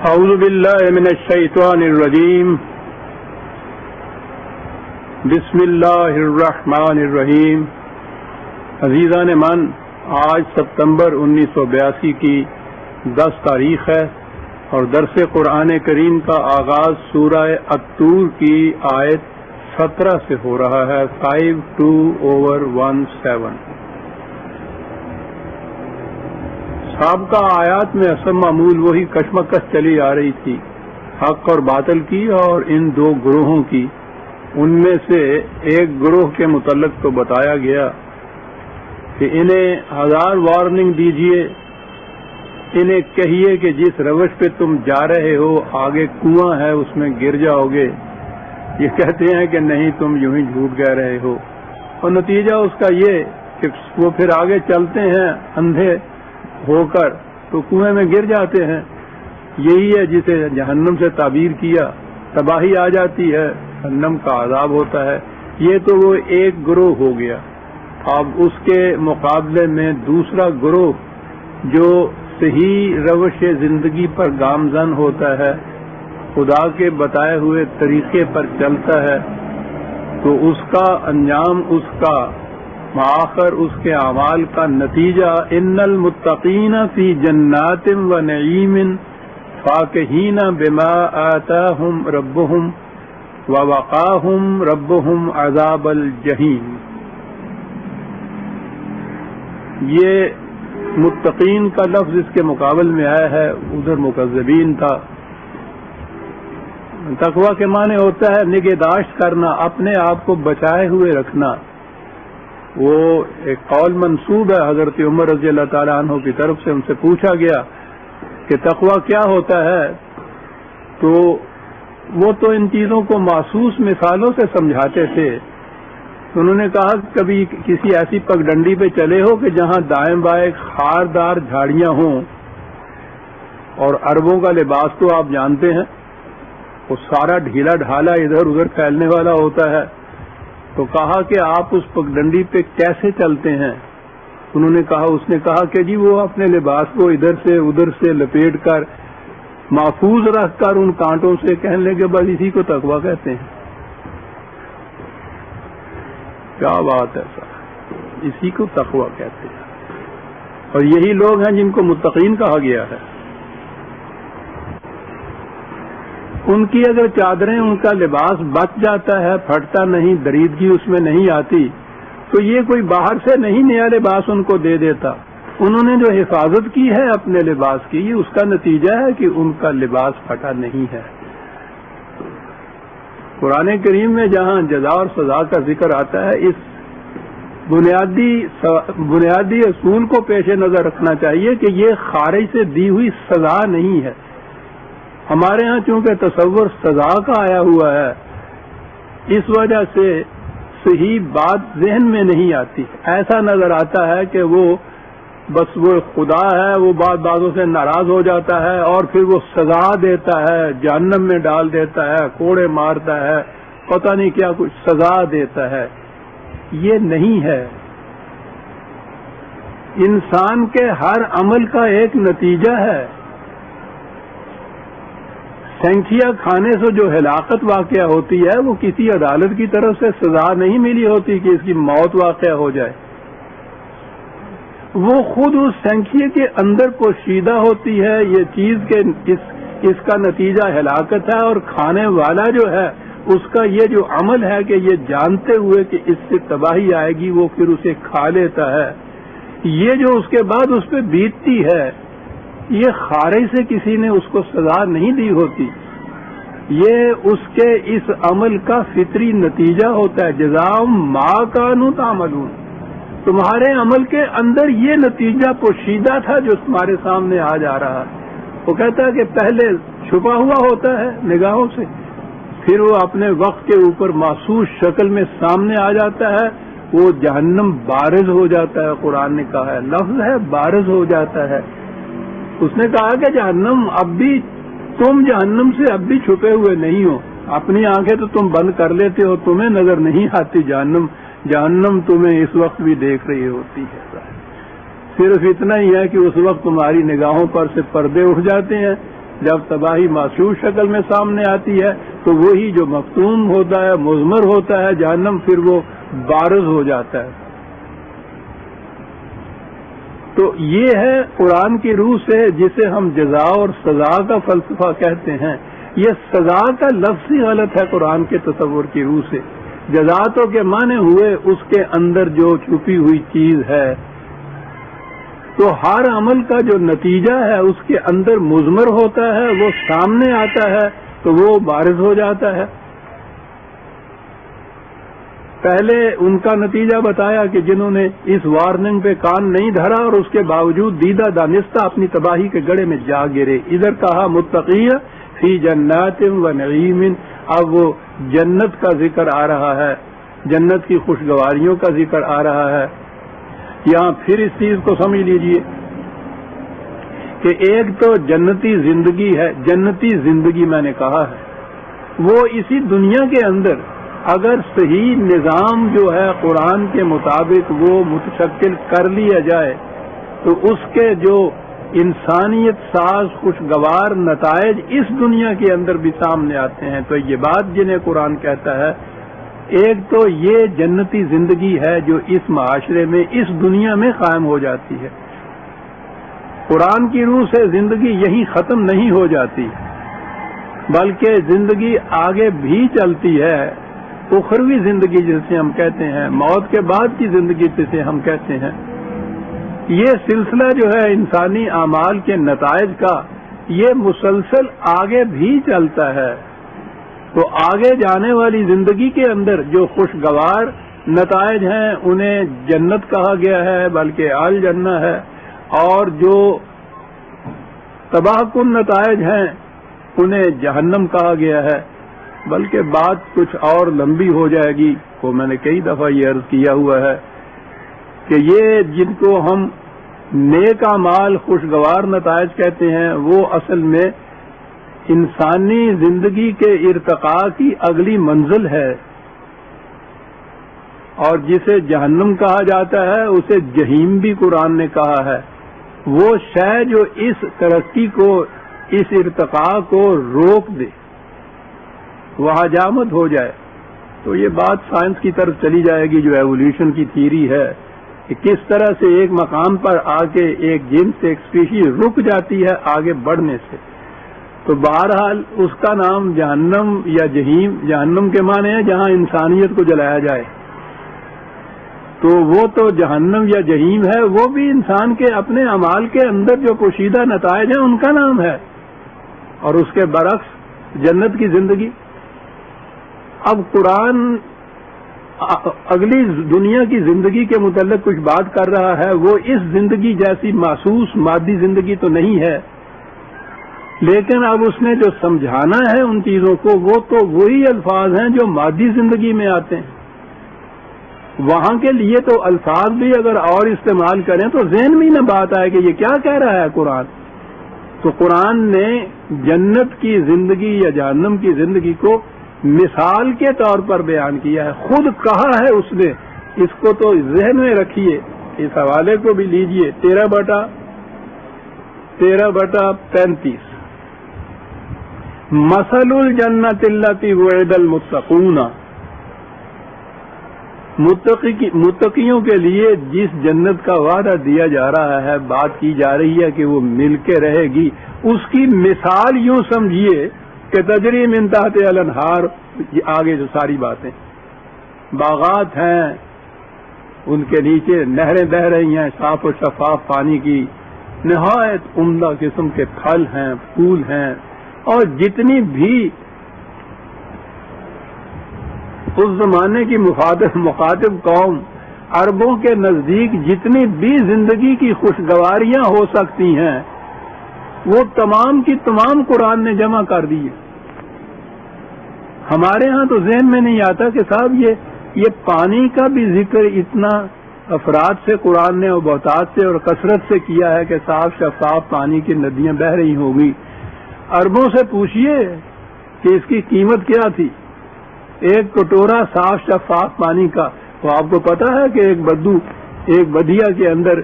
اعوذ باللہ من الشیطان الرجیم بسم اللہ الرحمن الرحیم. عزیزان من، آج ستمبر 1982 کی 10 تاریخ ہے اور درس قرآن کریم کا آغاز سورہ الطور کی آیت 17 سے ہو رہا ہے. 52/17. سابقہ آیات میں اصل معمول وہی کشمکش چلی آ رہی تھی، حق اور باطل کی اور ان دو گروہوں کی. ان میں سے ایک گروہ کے متعلق تو بتایا گیا کہ انہیں 1000 وارننگ دیجئے، انہیں کہیے کہ جس روش پہ تم جا رہے ہو آگے کنواں ہے، اس میں گر جاؤ گے. یہ کہتے ہیں کہ نہیں، تم یوں ہی جھوٹ کہہ رہے ہو، اور نتیجہ اس کا یہ کہ وہ پھر آگے چلتے ہیں اندھے ہو کر تو کنویں میں گر جاتے ہیں. یہی ہے جسے جہنم سے تعبیر کیا، تباہی آ جاتی ہے، جہنم کا عذاب ہوتا ہے. یہ تو وہ ایک گروہ ہو گیا. اب اس کے مقابلے میں دوسرا گروہ جو صحیح روش زندگی پر گامزن ہوتا ہے، خدا کے بتائے ہوئے طریقے پر چلتا ہے، تو اس کا انجام، اس کا مآخر، اس کے اعمال کا نتیجہ ان المتقین فی جنات و نعیم فاکہین بما آتاہم ربہم ووقاہم ربہم عذاب الجحیم. یہ متقین کا لفظ اس کے مقابل میں آیا ہے، ادھر مکذبین تھا. تقویٰ کے معنی ہوتا ہے نگہداشت کرنا، اپنے آپ کو بچائے ہوئے رکھنا. وہ ایک قول منسوب ہے حضرت عمر رضی اللہ تعالیٰ عنہ کی طرف سے. ان سے پوچھا گیا کہ تقویٰ کیا ہوتا ہے، تو وہ تو ان چیزوں کو محسوس مثالوں سے سمجھاتے تھے. انہوں نے کہا کہ کبھی کسی ایسی پگڈنڈی پہ چلے ہو کہ جہاں دائیں بائیں خاردار جھاڑیاں ہوں، اور عربوں کا لباس تو آپ جانتے ہیں، وہ سارا ڈھیلا ڈھالا ادھر ادھر پھیلنے والا ہوتا ہے. تو کہا کہ آپ اس پگڈنڈی پہ کیسے چلتے ہیں؟ انہوں نے کہا، اس نے کہا کہ جی وہ اپنے لباس کو ادھر سے ادھر سے لپیٹ کر محفوظ رکھ کر ان کانٹوں سے، کہنے لگے بس اسی کو تقویٰ کہتے ہیں. کیا بات ہے سر، اسی کو تقویٰ کہتے ہیں. اور یہی لوگ ہیں جن کو متقین کہا گیا ہے. ان کی اگر چادریں، ان کا لباس بچ جاتا ہے، پھٹتا نہیں، دریدگی اس میں نہیں آتی، تو یہ کوئی باہر سے نہیں نیا لباس ان کو دے دیتا. انہوں نے جو حفاظت کی ہے اپنے لباس کی، یہ اس کا نتیجہ ہے کہ ان کا لباس پھٹا نہیں ہے. قرآن کریم میں جہاں جزا اور سزا کا ذکر آتا ہے، اس بنیادی اصول کو پیش نظر رکھنا چاہیے کہ یہ خارج سے دی ہوئی سزا نہیں ہے. ہمارے ہاں چونکہ تصور سزا کا آیا ہوا ہے، اس وجہ سے صحیح بات ذہن میں نہیں آتی. ایسا نظر آتا ہے کہ وہ بس وہ خدا ہے، وہ باتوں سے ناراض ہو جاتا ہے اور پھر وہ سزا دیتا ہے، جہنم میں ڈال دیتا ہے، کوڑے مارتا ہے، پتہ نہیں کیا کچھ سزا دیتا ہے. یہ نہیں ہے. انسان کے ہر عمل کا ایک نتیجہ ہے. سینکھیا کھانے سے جو ہلاکت واقع ہوتی ہے، وہ کسی عدالت کی طرف سے سزا نہیں ملی ہوتی کہ اس کی موت واقع ہو جائے. وہ خود اس سینکھیے کے اندر پوشیدہ ہوتی ہے یہ چیز کہ اس کا نتیجہ ہلاکت ہے، اور کھانے والا جو ہے اس کا یہ جو عمل ہے کہ یہ جانتے ہوئے کہ اس سے تباہی آئے گی، وہ پھر اسے کھا لیتا ہے. یہ جو اس کے بعد اس پہ بیتتی ہے، یہ خارج سے کسی نے اس کو سزا نہیں دی ہوتی، یہ اس کے اس عمل کا فطری نتیجہ ہوتا ہے. جزاء ما کانوا تعملون. تمہارے عمل کے اندر یہ نتیجہ پوشیدہ تھا جو تمہارے سامنے آ جا رہا ہے. وہ کہتا ہے کہ پہلے چھپا ہوا ہوتا ہے نگاہوں سے، پھر وہ اپنے وقت کے اوپر محسوس شکل میں سامنے آ جاتا ہے. وہ جہنم بارز ہو جاتا ہے. قرآن نے کہا ہے، لفظ ہے بارز ہو جاتا ہے. اس نے کہا کہ جہنم اب بھی، تم جہنم سے اب بھی چھپے ہوئے نہیں ہو. اپنی آنکھیں تو تم بند کر لیتے ہو، تمہیں نظر نہیں آتی جہنم تمہیں اس وقت بھی دیکھ رہی ہوتی ہے. صرف اتنا ہی ہے کہ اس وقت تمہاری نگاہوں پر سے پردے اٹھ جاتے ہیں. جب تباہی معصوص شکل میں سامنے آتی ہے تو وہی جو مختوم ہوتا ہے، مضمر ہوتا ہے جہنم، پھر وہ بارز ہو جاتا ہے. تو یہ ہے قرآن کی روح سے جسے ہم جزا اور سزا کا فلسفہ کہتے ہیں. یہ سزا کا لفظ ہی غلط ہے قرآن کے تصور کی روح سے. جزا تو کے معنی ہوئے اس کے اندر جو چھپی ہوئی چیز ہے. تو ہر عمل کا جو نتیجہ ہے اس کے اندر مضمر ہوتا ہے، وہ سامنے آتا ہے تو وہ بارز ہو جاتا ہے. پہلے ان کا نتیجہ بتایا کہ جنہوں نے اس وارننگ پہ کان نہیں دھرا اور اس کے باوجود دیدہ دانستہ اپنی تباہی کے گڑھے میں جا گرے. ادھر کہا متقیہ فی جنات و نعیم. اب وہ جنت کا ذکر آ رہا ہے، جنت کی خوشگواریوں کا ذکر آ رہا ہے. یہاں پھر اس چیز کو سمجھ لیجئے کہ ایک تو جنتی زندگی ہے. جنتی زندگی میں نے کہا ہے وہ اسی دنیا کے اندر اگر صحیح نظام جو ہے قرآن کے مطابق وہ متشکل کر لیا جائے تو اس کے جو انسانیت ساز خوشگوار نتائج اس دنیا کے اندر بھی سامنے آتے ہیں. تو یہ بات جنہیں قرآن کہتا ہے، ایک تو یہ جنتی زندگی ہے جو اس معاشرے میں اس دنیا میں قائم ہو جاتی ہے. قرآن کی روح سے زندگی یہیں ختم نہیں ہو جاتی بلکہ زندگی آگے بھی چلتی ہے. اخروی زندگی جسے ہم کہتے ہیں، موت کے بعد کی زندگی جسے ہم کہتے ہیں، یہ سلسلہ جو ہے انسانی اعمال کے نتائج کا یہ مسلسل آگے بھی چلتا ہے. تو آگے جانے والی زندگی کے اندر جو خوشگوار نتائج ہیں انہیں جنت کہا گیا ہے، بلکہ الجنہ ہے. اور جو تباہ کن نتائج ہیں انہیں جہنم کہا گیا ہے. بلکہ بات کچھ اور لمبی ہو جائے گی. وہ میں نے کئی دفعہ یہ عرض کیا ہوا ہے کہ یہ جن کو ہم نیک اعمال خوشگوار نتائج کہتے ہیں وہ اصل میں انسانی زندگی کے ارتقاء کی اگلی منزل ہے. اور جسے جہنم کہا جاتا ہے اسے جہیم بھی قرآن نے کہا ہے. وہ شے جو اس ترقی کو، اس ارتقاء کو روک دے، وہاں جامد ہو جائے. تو یہ بات سائنس کی طرف چلی جائے گی جو ایوولوشن کی تھیوری ہے کہ کس طرح سے ایک مقام پر آ کے ایک جنس ایک اسپیشی رک جاتی ہے آگے بڑھنے سے. تو بہرحال اس کا نام جہنم یا جہیم، جہنم کے معنی ہے جہاں انسانیت کو جلایا جائے. تو وہ تو جہنم یا جہیم ہے، وہ بھی انسان کے اپنے اعمال کے اندر جو پوشیدہ نتائج ہیں ان کا نام ہے. اور اس کے برعکس جنت کی زندگی. اب قرآن اگلی دنیا کی زندگی کے متعلق کچھ بات کر رہا ہے. وہ اس زندگی جیسی محسوس مادی زندگی تو نہیں ہے، لیکن اب اس نے جو سمجھانا ہے ان چیزوں کو وہ تو وہی الفاظ ہیں جو مادی زندگی میں آتے ہیں. وہاں کے لیے تو الفاظ بھی اگر اور استعمال کریں تو ذہن میں نہ بات آئے کہ یہ کیا کہہ رہا ہے قرآن. تو قرآن نے جنت کی زندگی یا جہنم کی زندگی کو مثال کے طور پر بیان کیا ہے. خود کہا ہے اس نے. اس کو تو ذہن میں رکھیے، اس حوالے کو بھی لیجئے. 13/35 مثل الجنت التی وعد المتقون. متقیوں کے لیے جس جنت کا وعدہ دیا جا رہا ہے، بات کی جا رہی ہے کہ وہ مل کے رہے گی، اس کی مثال یوں سمجھیے کہ تجری من تحت الانہار. آگے جو ساری باتیں، باغات ہیں، ان کے نیچے نہریں بہ رہی ہیں صاف و شفاف پانی کی، نہایت عمدہ قسم کے پھل ہیں، پھول ہیں، اور جتنی بھی اس زمانے کی مخاطب قوم عربوں کے نزدیک جتنی بھی زندگی کی خوشگواریاں ہو سکتی ہیں وہ تمام کی تمام قرآن نے جمع کر دی ہے. ہمارے ہاں تو ذہن میں نہیں آتا کہ صاحب یہ پانی کا بھی ذکر اتنا افراد سے قرآن نے اور بہتات سے اور کثرت سے کیا ہے کہ صاف شفاف پانی کی ندیاں بہہ رہی ہوں گی. عربوں سے پوچھئے کہ اس کی قیمت کیا تھی، ایک کٹورا صاف شفاف پانی کا. تو آپ کو پتا ہے کہ ایک بدیا کے اندر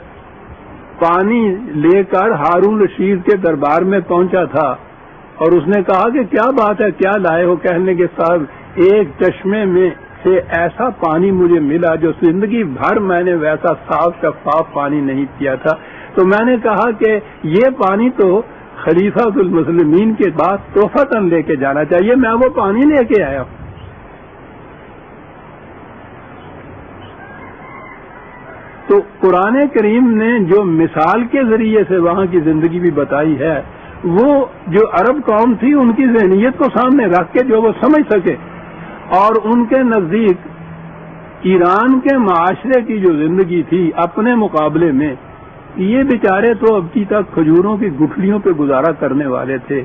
پانی لے کر ہارون رشید کے دربار میں پہنچا تھا اور اس نے کہا کہ کیا بات ہے، کیا لائے ہو؟ کہنے کے ساتھ ایک چشمے میں سے ایسا پانی مجھے ملا جو زندگی بھر میں نے ویسا صاف شفاف پانی نہیں پیا تھا۔ تو میں نے کہا کہ یہ پانی تو خلیفہ المسلمین کے بعد تحفتاً لے کے جانا چاہیے، میں وہ پانی لے کے آیا ہوں۔ تو قرآن کریم نے جو مثال کے ذریعے سے وہاں کی زندگی بھی بتائی ہے، وہ جو عرب قوم تھی ان کی ذہنیت کو سامنے رکھ کے جو وہ سمجھ سکے، اور ان کے نزدیک ایران کے معاشرے کی جو زندگی تھی اپنے مقابلے میں، یہ بیچارے تو اب تک کھجوروں کی گٹھلیوں پہ گزارا کرنے والے تھے۔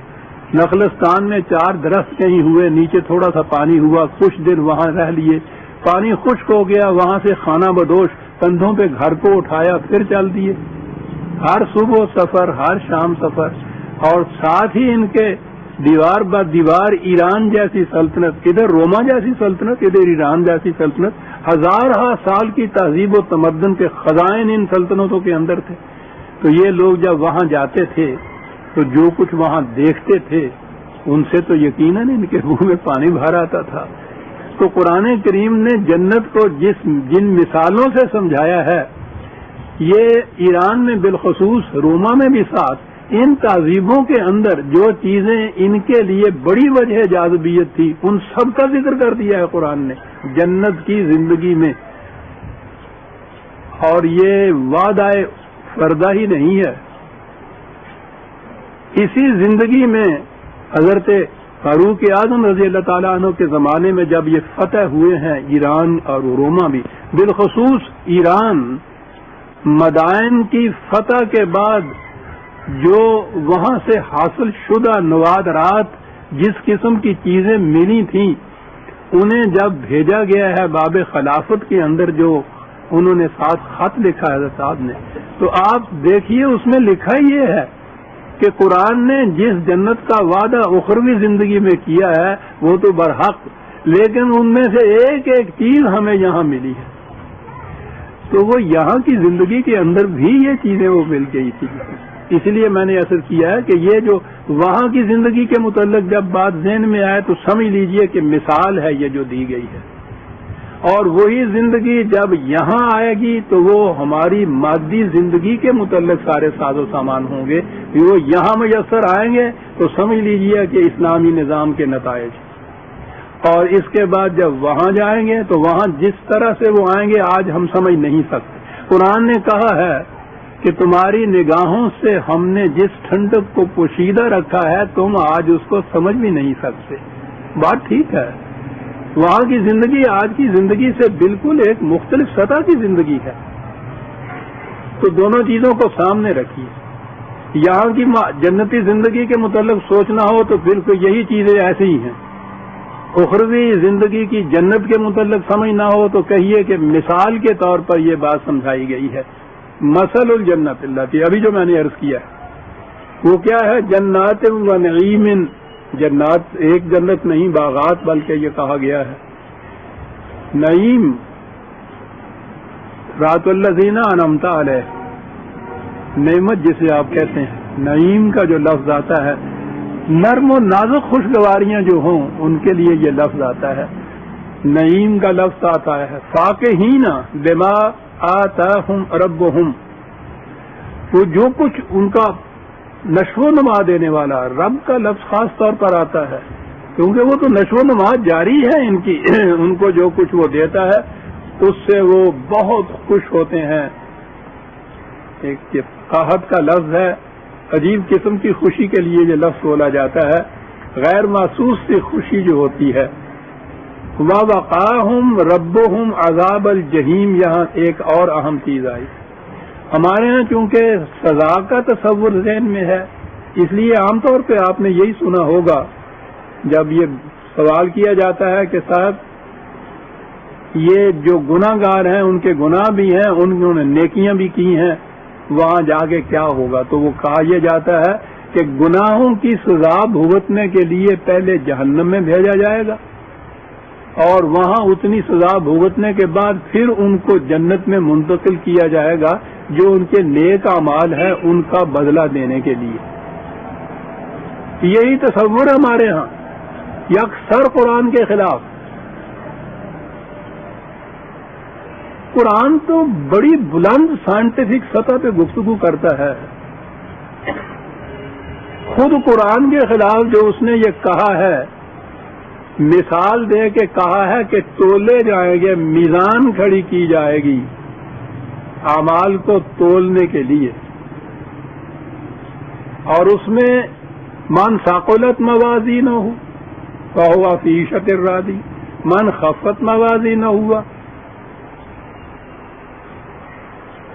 نخلستان میں 4 درخت کہیں ہوئے، نیچے تھوڑا سا پانی ہوا، کچھ دن وہاں رہ لیے، پانی خشک ہو گیا، وہاں سے خانہ بدوش کندھوں پہ گھر کو اٹھایا، پھر چل دیے، ہر صبح سفر، ہر شام سفر، اور ساتھ ہی ان کے دیوار بہ دیوار ایران جیسی سلطنت، ادھر روما جیسی سلطنت، ادھر ایران جیسی سلطنت، ہزارہ سال کی تہذیب و تمدن کے خزائن ان سلطنتوں کے اندر تھے۔ تو یہ لوگ جب وہاں جاتے تھے تو جو کچھ وہاں دیکھتے تھے ان سے تو یقیناً ان کے منہ میں پانی بھر آتا تھا۔ تو قرآن کریم نے جنت کو جن مثالوں سے سمجھایا ہے، یہ ایران میں بالخصوص روما میں بھی ساتھ ان تہذیبوں کے اندر جو چیزیں ان کے لیے بڑی وجہ جاذبیت تھی ان سب کا ذکر کر دیا ہے قرآن نے جنت کی زندگی میں۔ اور یہ وعدہ فردہ ہی نہیں ہے، اسی زندگی میں حضرت فاروق اعظم رضی اللہ تعالیٰ عنہ کے زمانے میں جب یہ فتح ہوئے ہیں ایران اور روما بھی، بالخصوص ایران، مدائن کی فتح کے بعد جو وہاں سے حاصل شدہ نوادرات، جس قسم کی چیزیں ملی تھیں، انہیں جب بھیجا گیا ہے باب خلافت کے اندر، جو انہوں نے ساتھ خط لکھا ہے حضرت صاحب نے، تو آپ دیکھیے اس میں لکھا یہ ہے کہ قرآن نے جس جنت کا وعدہ اخروی زندگی میں کیا ہے وہ تو برحق، لیکن ان میں سے ایک ایک چیز ہمیں یہاں ملی ہے۔ تو وہ یہاں کی زندگی کے اندر بھی یہ چیزیں وہ مل گئی تھی۔ اس لیے میں نے اثر کیا ہے کہ یہ جو وہاں کی زندگی کے متعلق جب بات ذہن میں آئے تو سمجھ لیجئے کہ مثال ہے یہ جو دی گئی ہے، اور وہی زندگی جب یہاں آئے گی تو وہ ہماری مادی زندگی کے متعلق سارے ساز و سامان ہوں گے، وہ یہاں میسر آئیں گے تو سمجھ لیجئے کہ اسلامی نظام کے نتائج، اور اس کے بعد جب وہاں جائیں گے تو وہاں جس طرح سے وہ آئیں گے آج ہم سمجھ نہیں سکتے۔ قرآن نے کہا ہے کہ تمہاری نگاہوں سے ہم نے جس ٹھنڈک کو پوشیدہ رکھا ہے تم آج اس کو سمجھ بھی نہیں سکتے۔ بات ٹھیک ہے، وہاں کی زندگی آج کی زندگی سے بالکل ایک مختلف سطح کی زندگی ہے۔ تو دونوں چیزوں کو سامنے رکھیے، یہاں کی جنتی زندگی کے متعلق سوچنا ہو تو بالکل یہی چیزیں ایسی ہی ہیں، اخروی زندگی کی جنت کے متعلق سمجھنا ہو تو کہیے کہ مثال کے طور پر یہ بات سمجھائی گئی ہے۔ مثل الجنت اللہ، ابھی جو میں نے عرض کیا ہے وہ کیا ہے؟ جنات و نعیم، جنات ایک جنت نہیں باغات بلکہ یہ کہا گیا ہے نعیم، رات الذین انعمت علیہ، نعمت جسے آپ کہتے ہیں، نعیم کا جو لفظ آتا ہے نرم و نازک خوشگواریاں جو ہوں ان کے لیے یہ لفظ آتا ہے، نعیم کا لفظ آتا ہے فاکہین بما آتاہم ربہم، وہ جو کچھ ان کا نشو و نما دینے والا، رب کا لفظ خاص طور پر آتا ہے کیونکہ وہ تو نشو و نما جاری ہے ان کی، ان کو جو کچھ وہ دیتا ہے اس سے وہ بہت خوش ہوتے ہیں۔ ایک قاحت کا لفظ ہے، عجیب قسم کی خوشی کے لیے یہ لفظ بولا جاتا ہے، غیر محسوس سی خوشی جو ہوتی ہے۔ وَوَقَاهُمْ رَبُّهُمْ عَذَابَ الْجَحِيمِ، یہاں ایک اور اہم چیز آئی، ہمارے ہاں چونکہ سزا کا تصور ذہن میں ہے، اس لیے عام طور پہ آپ نے یہی سنا ہوگا جب یہ سوال کیا جاتا ہے کہ صاحب یہ جو گناہ گار ہیں ان کے گناہ بھی ہیں، انہوں نے نیکیاں بھی کی ہیں، وہاں جا کے کیا ہوگا؟ تو وہ کہا یہ جاتا ہے کہ گناہوں کی سزا بھگتنے کے لیے پہلے جہنم میں بھیجا جائے گا، اور وہاں اتنی سزا بھگتنے کے بعد پھر ان کو جنت میں منتقل کیا جائے گا جو ان کے نیک اعمال ہے ان کا بدلہ دینے کے لیے. یہی تصور ہے ہمارے ہاں یکسر قرآن کے خلاف. قرآن تو بڑی بلند سائنٹیفک سطح پہ گفتگو کرتا ہے. خود قرآن کے خلاف جو اس نے یہ کہا ہے، مثال دے کے کہا ہے کہ تولے جائیں گے، میزان کھڑی کی جائے گی اعمال کو تولنے کے لیے، اور اس میں من ثقلت موازینہ فہو فی عیشۃ راضیہ، من خفت موازینہ ہوا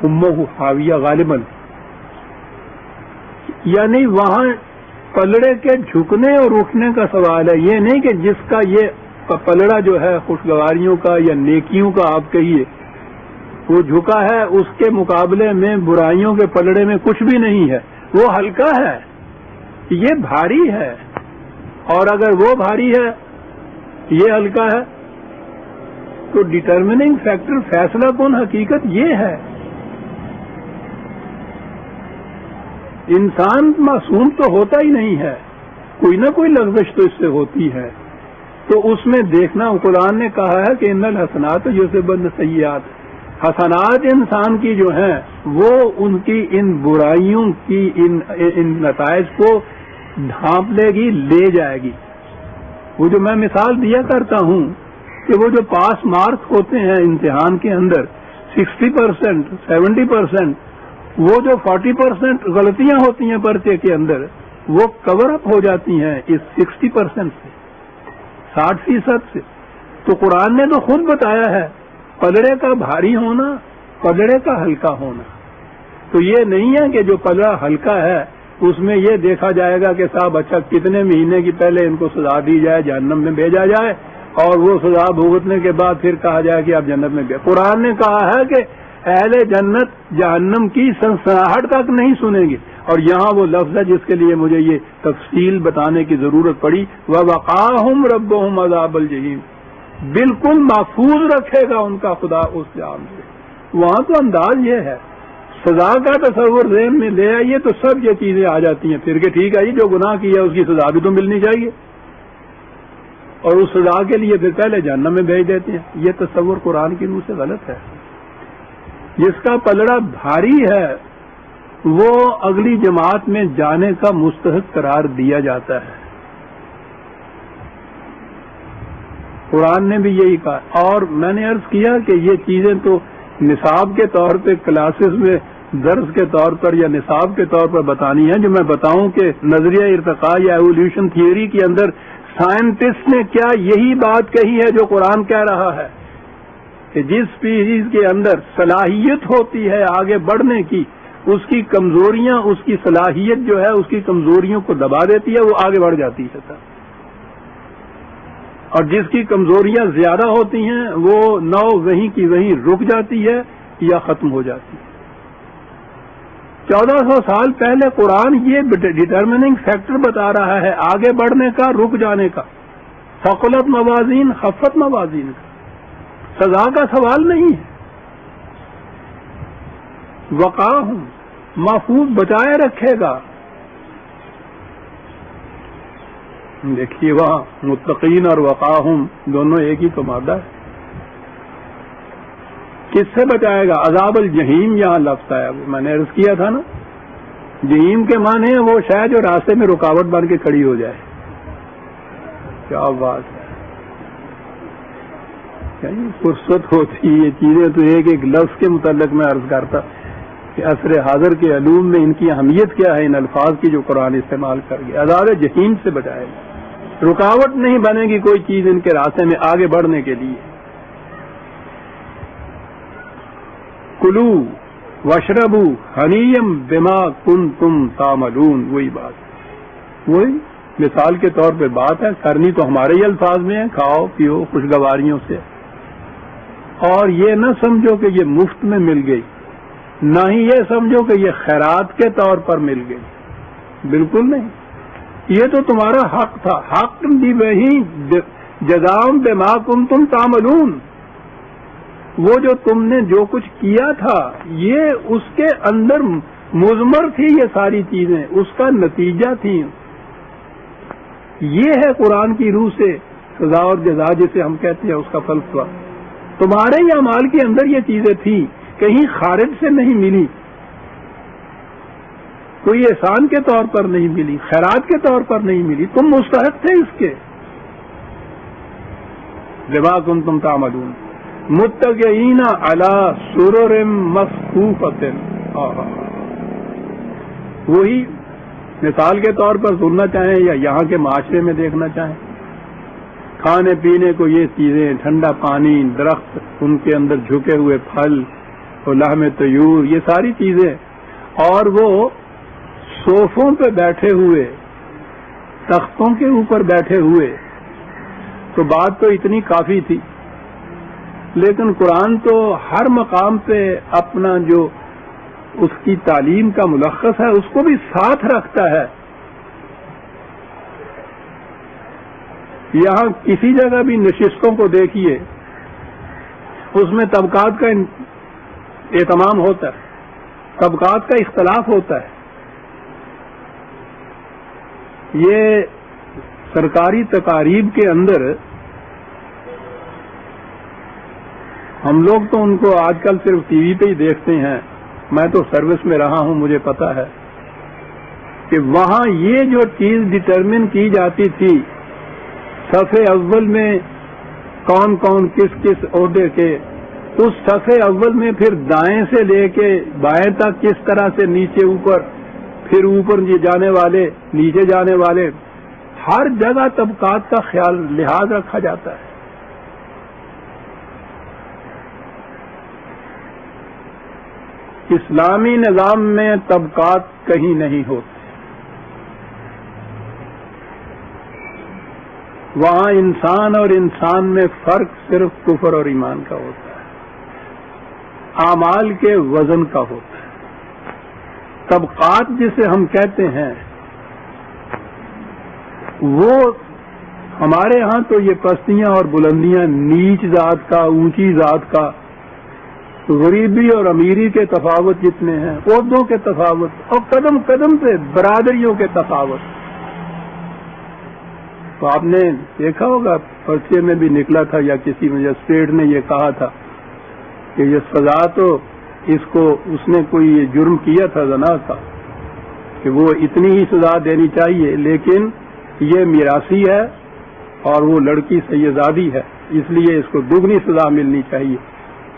امہ حاویہ غالباً. یعنی وہاں پلڑے کے جھکنے اور اٹھنے کا سوال ہے، یہ نہیں کہ جس کا یہ پلڑا جو ہے خوشگواریوں کا یا نیکیوں کا آپ کہیے وہ جھکا ہے، اس کے مقابلے میں برائیوں کے پلڑے میں کچھ بھی نہیں ہے، وہ ہلکا ہے، یہ بھاری ہے. اور اگر وہ بھاری ہے یہ ہلکا ہے تو ڈٹرمننگ فیکٹر، فیصلہ کن حقیقت یہ ہے. انسان معصوم تو ہوتا ہی نہیں ہے، کوئی نہ کوئی لغزش تو اس سے ہوتی ہے. تو اس میں دیکھنا، قرآن نے کہا ہے کہ ان الحسنات یذہبن السیئات، حسنات انسان کی جو ہیں وہ ان کی ان برائیوں کی ان نتائج کو ڈھانپ لے گی، لے جائے گی. وہ جو میں مثال دیا کرتا ہوں کہ وہ جو پاس مارکس ہوتے ہیں امتحان کے اندر 60%، 70%، وہ جو 40% غلطیاں ہوتی ہیں پرچے کے اندر وہ کور اپ ہو جاتی ہیں اس 60% سے، 60% سے. تو قرآن نے تو خود بتایا ہے پلڑے کا بھاری ہونا، پلڑے کا ہلکا ہونا. تو یہ نہیں ہے کہ جو پلڑا ہلکا ہے اس میں یہ دیکھا جائے گا کہ صاحب اچھا کتنے مہینے کی پہلے ان کو سزا دی جائے، جہنم میں بھیجا جائے، اور وہ سزا بھگتنے کے بعد پھر کہا جائے کہ آپ جنت میں بھیجے. قرآن نے کہا ہے کہ اہل جنت جہنم کی سنسناہٹ تک نہیں سنیں گے. اور یہاں وہ لفظ ہے جس کے لیے مجھے یہ تفصیل بتانے کی ضرورت پڑی، وَوَقَاهُمْ رَبُّهُمْ عَذَابَ الْجَحِيمِ، بالکل محفوظ رکھے گا ان کا خدا اس جام سے. وہاں تو انداز یہ ہے، سزا کا تصور ذہن میں لے آئیے تو سب یہ چیزیں آ جاتی ہیں پھر کہ ٹھیک ہے جی جو گناہ کیا اس کی سزا بھی تو ملنی چاہیے، اور اس سزا کے لیے پھر پہلے جہنم میں بھیج دیتے ہیں. یہ تصور قرآن کی روح سے غلط ہے. جس کا پلڑا بھاری ہے وہ اگلی جماعت میں جانے کا مستحق قرار دیا جاتا ہے. قرآن نے بھی یہی کہا. اور میں نے عرض کیا کہ یہ چیزیں تو نصاب کے طور پہ کلاسز میں درس کے طور پر یا نصاب کے طور پر بتانی ہے. جو میں بتاؤں کہ نظریہ ارتقاء یا ایولیوشن تھیوری کے اندر سائنٹسٹ نے کیا یہی بات کہی ہے جو قرآن کہہ رہا ہے کہ جس اسپیشیز کے اندر صلاحیت ہوتی ہے آگے بڑھنے کی، اس کی کمزوریاں، اس کی صلاحیت جو ہے اس کی کمزوریوں کو دبا دیتی ہے، وہ آگے بڑھ جاتی ہے. اور جس کی کمزوریاں زیادہ ہوتی ہیں وہ نو وہیں کی وہیں رک جاتی ہے یا ختم ہو جاتی ہے. 1400 سال پہلے قرآن یہ ڈٹرمننگ فیکٹر بتا رہا ہے آگے بڑھنے کا، رک جانے کا. ثقلت موازین، خفت موازین کا، سزا کا سوال نہیں ہے. وقاہم، محفوظ بچائے رکھے گا. دیکھیے وہاں متقین اور وقاہم دونوں ایک ہی تو مادہ ہے. کس سے بچائے گا؟ عذاب الجحیم یہاں لفظ آیا، میں نے عرض کیا تھا نا، جحیم کے معنی ہے وہ شاید جو راستے میں رکاوٹ بن کے کھڑی ہو جائے. کیا بات ہے، فرصت ہوتی یہ چیزیں تو ایک ایک لفظ کے متعلق میں عرض کرتا کہ عصر حاضر کے علوم میں ان کی اہمیت کیا ہے، ان الفاظ کی جو قرآن استعمال کر گیا. عذاب جحیم سے بچائے گا، رکاوٹ نہیں بنے گی کوئی چیز ان کے راستے میں آگے بڑھنے کے لیے. کلو واشربو ہنیم بما کنتم تعملون، وہی بات، وہی مثال کے طور پہ بات ہے. کرنی تو ہمارے ہی الفاظ میں ہے، کھاؤ پیو خوشگواریوں سے. اور یہ نہ سمجھو کہ یہ مفت میں مل گئی، نہ ہی یہ سمجھو کہ یہ خیرات کے طور پر مل گئی، بالکل نہیں. یہ تو تمہارا حق تھا. حق بھی وہی جزاء بما کنتم تعملون، وہ جو تم نے جو کچھ کیا تھا یہ اس کے اندر مضمر تھی، یہ ساری چیزیں اس کا نتیجہ تھیں. یہ ہے قرآن کی روح سے سزا اور جزا جسے ہم کہتے ہیں، اس کا فلسفہ. تمہارے ہی اعمال کے اندر یہ چیزیں تھیں، کہیں خارج سے نہیں ملی، کوئی احسان کے طور پر نہیں ملی، خیرات کے طور پر نہیں ملی، تم مستحق تھے اس کے. بما کنتم تعملون متکئین علی سرر مصفوفۃ. وہی مثال کے طور پر سننا چاہیں یا یہاں کے معاشرے میں دیکھنا چاہیں، کھانے پینے کو یہ چیزیں، ٹھنڈا پانی، درخت، ان کے اندر جھکے ہوئے پھل اور لحم طیور، یہ ساری چیزیں، اور وہ صوفوں پہ بیٹھے ہوئے، تختوں کے اوپر بیٹھے ہوئے. تو بات تو اتنی کافی تھی، لیکن قرآن تو ہر مقام پہ اپنا جو اس کی تعلیم کا ملخص ہے اس کو بھی ساتھ رکھتا ہے. یہاں کسی جگہ بھی نشستوں کو دیکھیے، اس میں طبقات کا اہتمام ہوتا ہے، طبقات کا اختلاف ہوتا ہے. یہ سرکاری تقاریب کے اندر ہم لوگ تو ان کو آج کل صرف ٹی وی پہ ہی دیکھتے ہیں، میں تو سروس میں رہا ہوں، مجھے پتا ہے کہ وہاں یہ جو چیز ڈٹرمن کی جاتی تھی صفحے اول میں کون کون کس کس عہدے کے، اس صفحے اول میں پھر دائیں سے لے کے بائیں تک کس طرح سے نیچے اوپر، پھر اوپر جانے والے نیچے جانے والے، ہر جگہ طبقات کا خیال لحاظ رکھا جاتا ہے. اسلامی نظام میں طبقات کہیں نہیں ہوتے، وہاں انسان اور انسان میں فرق صرف کفر اور ایمان کا ہوتا ہے، اعمال کے وزن کا ہوتا ہے. طبقات جسے ہم کہتے ہیں وہ ہمارے ہاں تو یہ پستیاں اور بلندیاں نیچ ذات کا، اونچی ذات کا، غریبی اور امیری کے تفاوت جتنے ہیں، عہدوں کے تفاوت، اور قدم قدم پہ برادریوں کے تفاوت. تو آپ نے دیکھا ہوگا پرچے میں بھی نکلا تھا یا کسی مجسٹریٹ نے یہ کہا تھا کہ یہ سزا تو اس نے کوئی جرم کیا تھا زنا کا کہ وہ اتنی ہی سزا دینی چاہیے، لیکن یہ میراثی ہے اور وہ لڑکی سیدزادی ہے، اس لیے اس کو دگنی سزا ملنی چاہیے.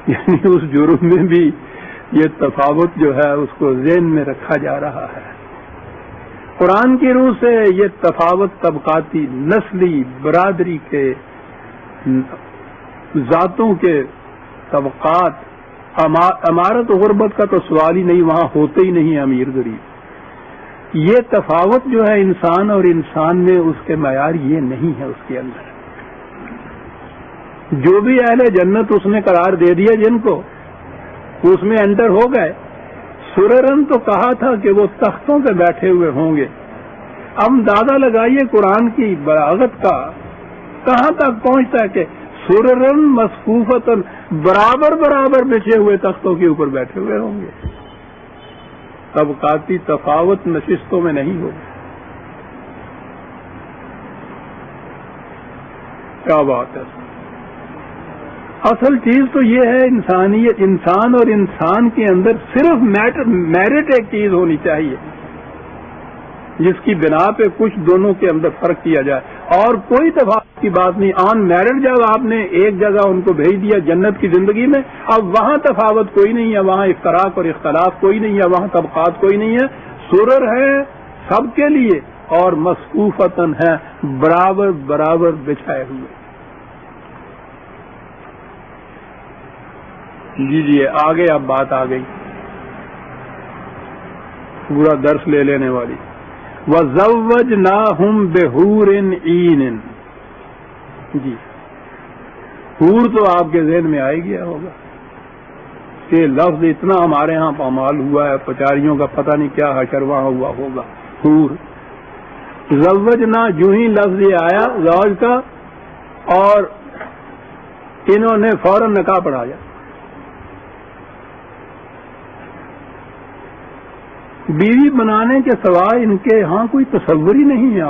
یعنی اس جرم میں بھی یہ تفاوت جو ہے اس کو ذہن میں رکھا جا رہا ہے. قرآن کی روح سے یہ تفاوت طبقاتی، نسلی، برادری کے، ذاتوں کے طبقات، امارت و غربت کا تو سوال ہی نہیں، وہاں ہوتے ہی نہیں امیر غریب. یہ تفاوت جو ہے انسان اور انسان میں، اس کے معیار یہ نہیں ہے اس کے اندر. جو بھی اہل جنت اس نے قرار دے دیا جن کو، اس میں انٹر ہو گئے. سررن تو کہا تھا کہ وہ تختوں پہ بیٹھے ہوئے ہوں گے. اب اندازہ لگائیے قرآن کی بلاغت کا کہاں تک پہنچتا ہے کہ سررن مصفوفتن، برابر برابر بچھے ہوئے تختوں کے اوپر بیٹھے ہوئے ہوں گے. طبقاتی تفاوت نشستوں میں نہیں ہوگا. کیا بات ہے. اصل چیز تو یہ ہے انسانیت، انسان اور انسان کے اندر صرف میرٹ ایک چیز ہونی چاہیے جس کی بنا پہ کچھ دونوں کے اندر فرق کیا جائے، اور کوئی تفاوت کی بات نہیں. آن میرٹ جب آپ نے ایک جگہ ان کو بھیج دیا جنت کی زندگی میں، اب وہاں تفاوت کوئی نہیں ہے، وہاں اختلاف اور اختلاف کوئی نہیں ہے، وہاں طبقات کوئی نہیں ہے. سرر ہے سب کے لیے اور مصفوفتن ہے برابر برابر بچھائے ہوئے. جی آگے اب بات آ گئی پورا درس لے لینے والی. وَزَوَّجْنَاهُمْ بِحُورٍ عِينٍ. جی حور تو آپ کے ذہن میں آئے گیا ہوگا کہ لفظ اتنا ہمارے ہاں پامال ہوا ہے، پچاریوں کا پتہ نہیں کیا حشر وہاں ہوا ہوگا. حور زوجنا، جو ہی لفظ یہ آیا زوج کا اور انہوں نے فوراً نکاح پڑھایا. بیوی بنانے کے سوائے ان کے ہاں کوئی تصور ہی نہیں ہے.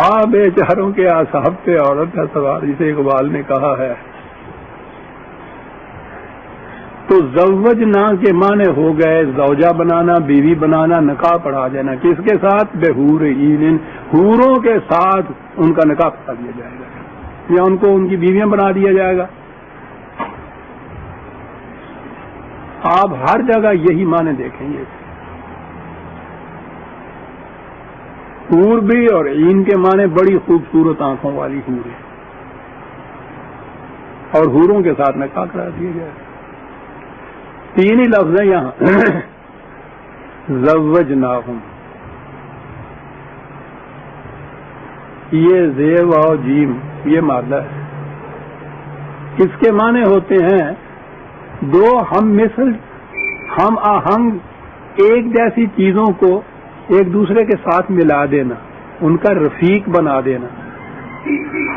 اور بیچاروں کے اعصاب پہ عورت کا سوار، جسے اقبال نے کہا ہے. تو زوجنا کے معنی ہو گئے زوجہ بنانا، بیوی بنانا، نکاح پڑھا دینا. کس کے ساتھ؟ بحور عین، حوروں کے ساتھ ان کا نکاح پڑھا دیا جائے گا یا ان کو ان کی بیویاں بنا دیا جائے گا. آپ ہر جگہ یہی معنی دیکھیں گے. حور بھی اور عین کے معنی بڑی خوبصورت آنکھوں والی حور ہے، اور حوروں کے ساتھ نکاح کرا دیا جائے. تین ہی لفظ ہیں یہاں. زوجناہم، یہ زیب اور جیم یہ مادہ ہے. اس کے معنی ہوتے ہیں دو ہم مثل، ہم آہنگ ایک جیسی چیزوں کو ایک دوسرے کے ساتھ ملا دینا، ان کا رفیق بنا دینا.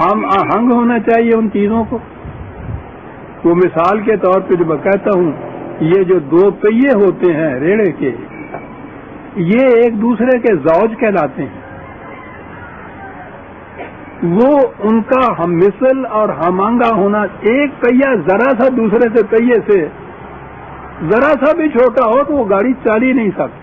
ہم آہنگ ہونا چاہیے ان چیزوں کو. وہ مثال کے طور پہ جو میں کہتا ہوں، یہ جو دو پہیے ہوتے ہیں ریڑے کے، یہ ایک دوسرے کے زوج کہلاتے ہیں. وہ ان کا ہم مثل اور ہم آہنگ ہونا. ایک پہیا ذرا سا دوسرے سے پہیے سے ذرا سا بھی چھوٹا ہو تو وہ گاڑی چل ہی نہیں سکتی.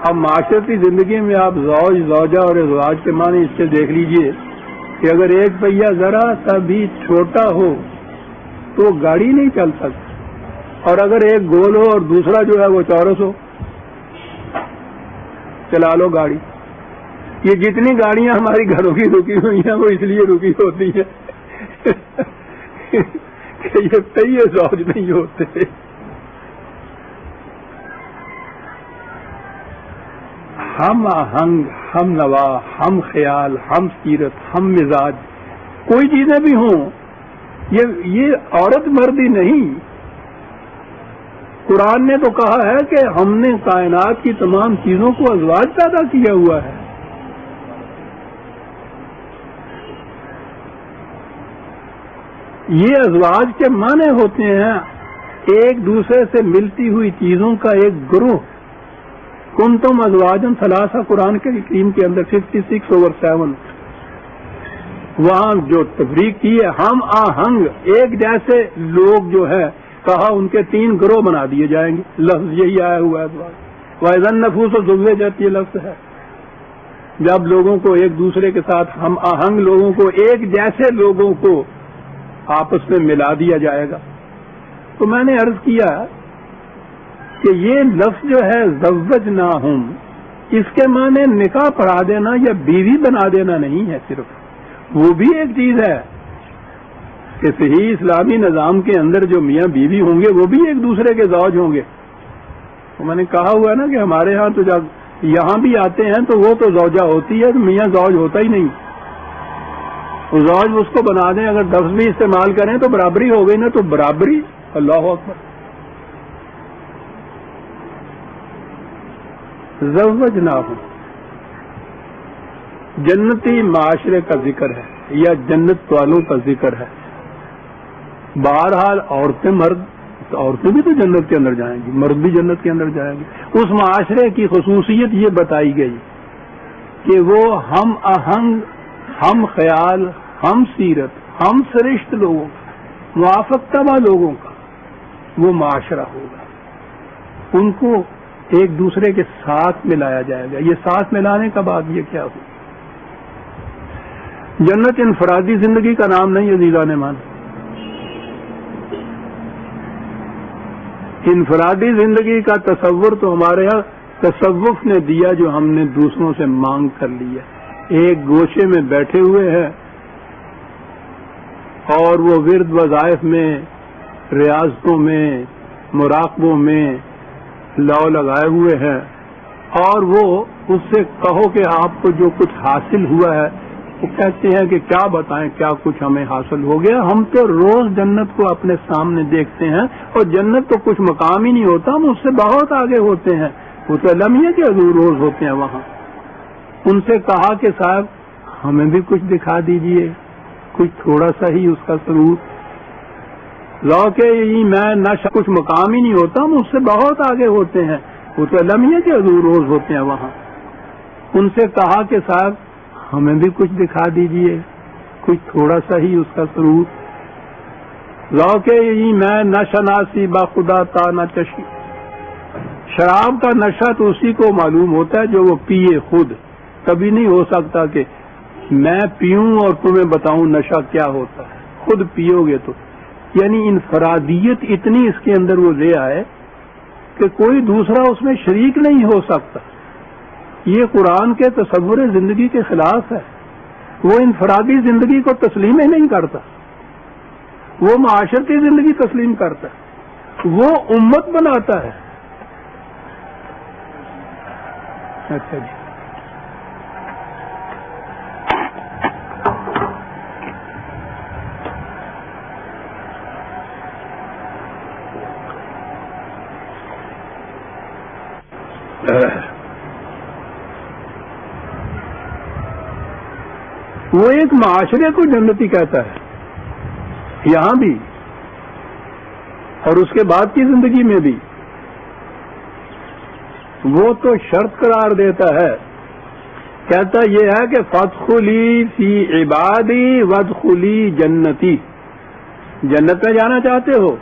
اب معاشرتی زندگی میں آپ زوج، زوجہ اور ازواج کے معنی اس سے دیکھ لیجئے کہ اگر ایک پہیا ذرا سا بھی چھوٹا ہو تو گاڑی نہیں چل سکتی، اور اگر ایک گول ہو اور دوسرا جو ہے وہ چورس ہو، چلا لو گاڑی. یہ جتنی گاڑیاں ہماری گھروں کی رکی ہوئی ہیں وہ اس لیے رکی ہوتی ہیں کہ یہ پہیے زوج نہیں ہوتے. ہم آہنگ، ہم نوا، ہم خیال، ہم سیرت، ہم مزاج، کوئی چیزیں بھی ہوں، یہ عورت مردی نہیں. قرآن نے تو کہا ہے کہ ہم نے کائنات کی تمام چیزوں کو ازواج پیدا کیا ہوا ہے. یہ ازواج کے معنی ہوتے ہیں ایک دوسرے سے ملتی ہوئی چیزوں کا ایک گروہ. کنتم ازواجن ثلاثہ، قرآن کے کریم کے اندر 56/7 وہاں جو تفریق کی ہے. ہم آہنگ ایک جیسے لوگ جو ہے کہا ان کے 3 گروہ بنا دیے جائیں گے. لفظ یہی آیا ہوا ہے ازواج. وَإِذَا النُّفُوسُ زُوِّجَتْ یہ لفظ ہے. جب لوگوں کو ایک دوسرے کے ساتھ ہم آہنگ لوگوں کو ایک جیسے لوگوں کو آپس میں ملا دیا جائے گا. تو میں نے عرض کیا کہ یہ لفظ جو ہے زوجناہم، اس کے معنی نکاح پڑھا دینا یا بیوی بنا دینا نہیں ہے. صرف وہ بھی ایک چیز ہے کہ صحیح اسلامی نظام کے اندر جو میاں بیوی ہوں گے وہ بھی ایک دوسرے کے زوج ہوں گے. تو میں نے کہا ہوا ہے نا کہ ہمارے ہاں تو جب یہاں بھی آتے ہیں تو وہ تو زوجہ ہوتی ہے، تو میاں زوج ہوتا ہی نہیں. وہ زوج اس کو بنا دیں، اگر لفظ بھی استعمال کریں تو برابری ہو گئی نا. تو برابری، اللہ اکبر. زوجناہم جنتی معاشرے کا ذکر ہے یا جنت والوں کا ذکر ہے. بہرحال عورتیں بھی تو جنت کے اندر جائیں گی، مرد بھی جنت کے اندر جائیں گے. اس معاشرے کی خصوصیت یہ بتائی گئی کہ وہ ہم آہنگ، ہم خیال، ہم سیرت، ہم سرشت لوگوں کا، موافق طبع لوگوں کا وہ معاشرہ ہوگا. ان کو ایک دوسرے کے ساتھ ملایا جائے گا. یہ ساتھ ملانے کا بعد یہ کیا ہو؟ جنت انفرادی زندگی کا نام نہیں عزیزان مان. انفرادی زندگی کا تصور تو ہمارے یہاں تصوف نے دیا، جو ہم نے دوسروں سے مانگ کر لیا. ایک گوشے میں بیٹھے ہوئے ہیں اور وہ ورد وظائف میں، ریاضتوں میں، مراقبوں میں لو لگائے ہوئے ہیں، اور وہ اس سے کہو کہ آپ کو جو کچھ حاصل ہوا ہے، وہ کہتے ہیں کہ کیا بتائیں کیا کچھ ہمیں حاصل ہو گیا. ہم تو روز جنت کو اپنے سامنے دیکھتے ہیں، اور جنت تو کچھ مقام ہی نہیں ہوتا، ہم اس سے بہت آگے ہوتے ہیں. وہ تو علم ہے کہ حضور روز ہوتے ہیں وہاں. ان سے کہا کہ صاحب ہمیں بھی کچھ دکھا دیجئے، کچھ تھوڑا سا ہی اس کا ثبوت. لو کہ میں نہ کچھ مقام ہی نہیں ہوتا، ہم اس سے بہت آگے ہوتے ہیں. وہ تو علم ہے کہ حضور روز ہوتے ہیں وہاں. ان سے کہا کہ صاحب ہمیں بھی کچھ دکھا دیجئے، کچھ تھوڑا سا ہی اس کا ثبوت. لو کہ میں نہ شناسی با خدا تا نہ چشی. شراب کا نشہ تو اسی کو معلوم ہوتا ہے جو وہ پیے خود. کبھی نہیں ہو سکتا کہ میں پیوں اور تمہیں بتاؤں نشہ کیا ہوتا ہے، خود پیو گے تو. یعنی انفرادیت اتنی اس کے اندر وہ لے آئے کہ کوئی دوسرا اس میں شریک نہیں ہو سکتا. یہ قرآن کے تصور زندگی کے خلاف ہے. وہ انفرادی زندگی کو تسلیم ہی نہیں کرتا، وہ معاشرتی زندگی تسلیم کرتا ہے، وہ امت بناتا ہے. اچھا جی. وہ ایک معاشرے کو جنتی کہتا ہے یہاں بھی اور اس کے بعد کی زندگی میں بھی. وہ تو شرط قرار دیتا ہے، کہتا یہ ہے کہ فادخلی فی عبادی وادخلی جنتی. جنت میں جانا چاہتے ہو،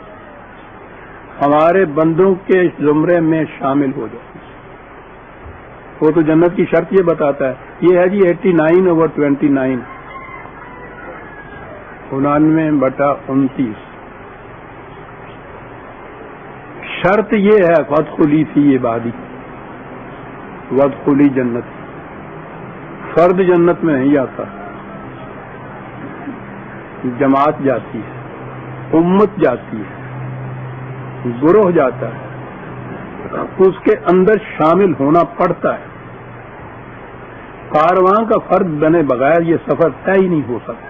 ہمارے بندوں کے زمرے میں شامل ہو جاؤ. وہ تو جنت کی شرط یہ بتاتا ہے. یہ ہے جی 89/29، 99/29. شرط یہ ہے فادخلی فی عبادی وادخلی جنت. فرد جنت میں نہیں آتا، جماعت جاتی ہے، امت جاتی ہے، گروہ جاتا ہے، اس کے اندر شامل ہونا پڑتا ہے. کارواں کا فرد بنے بغیر یہ سفر طے ہی نہیں ہو سکتا.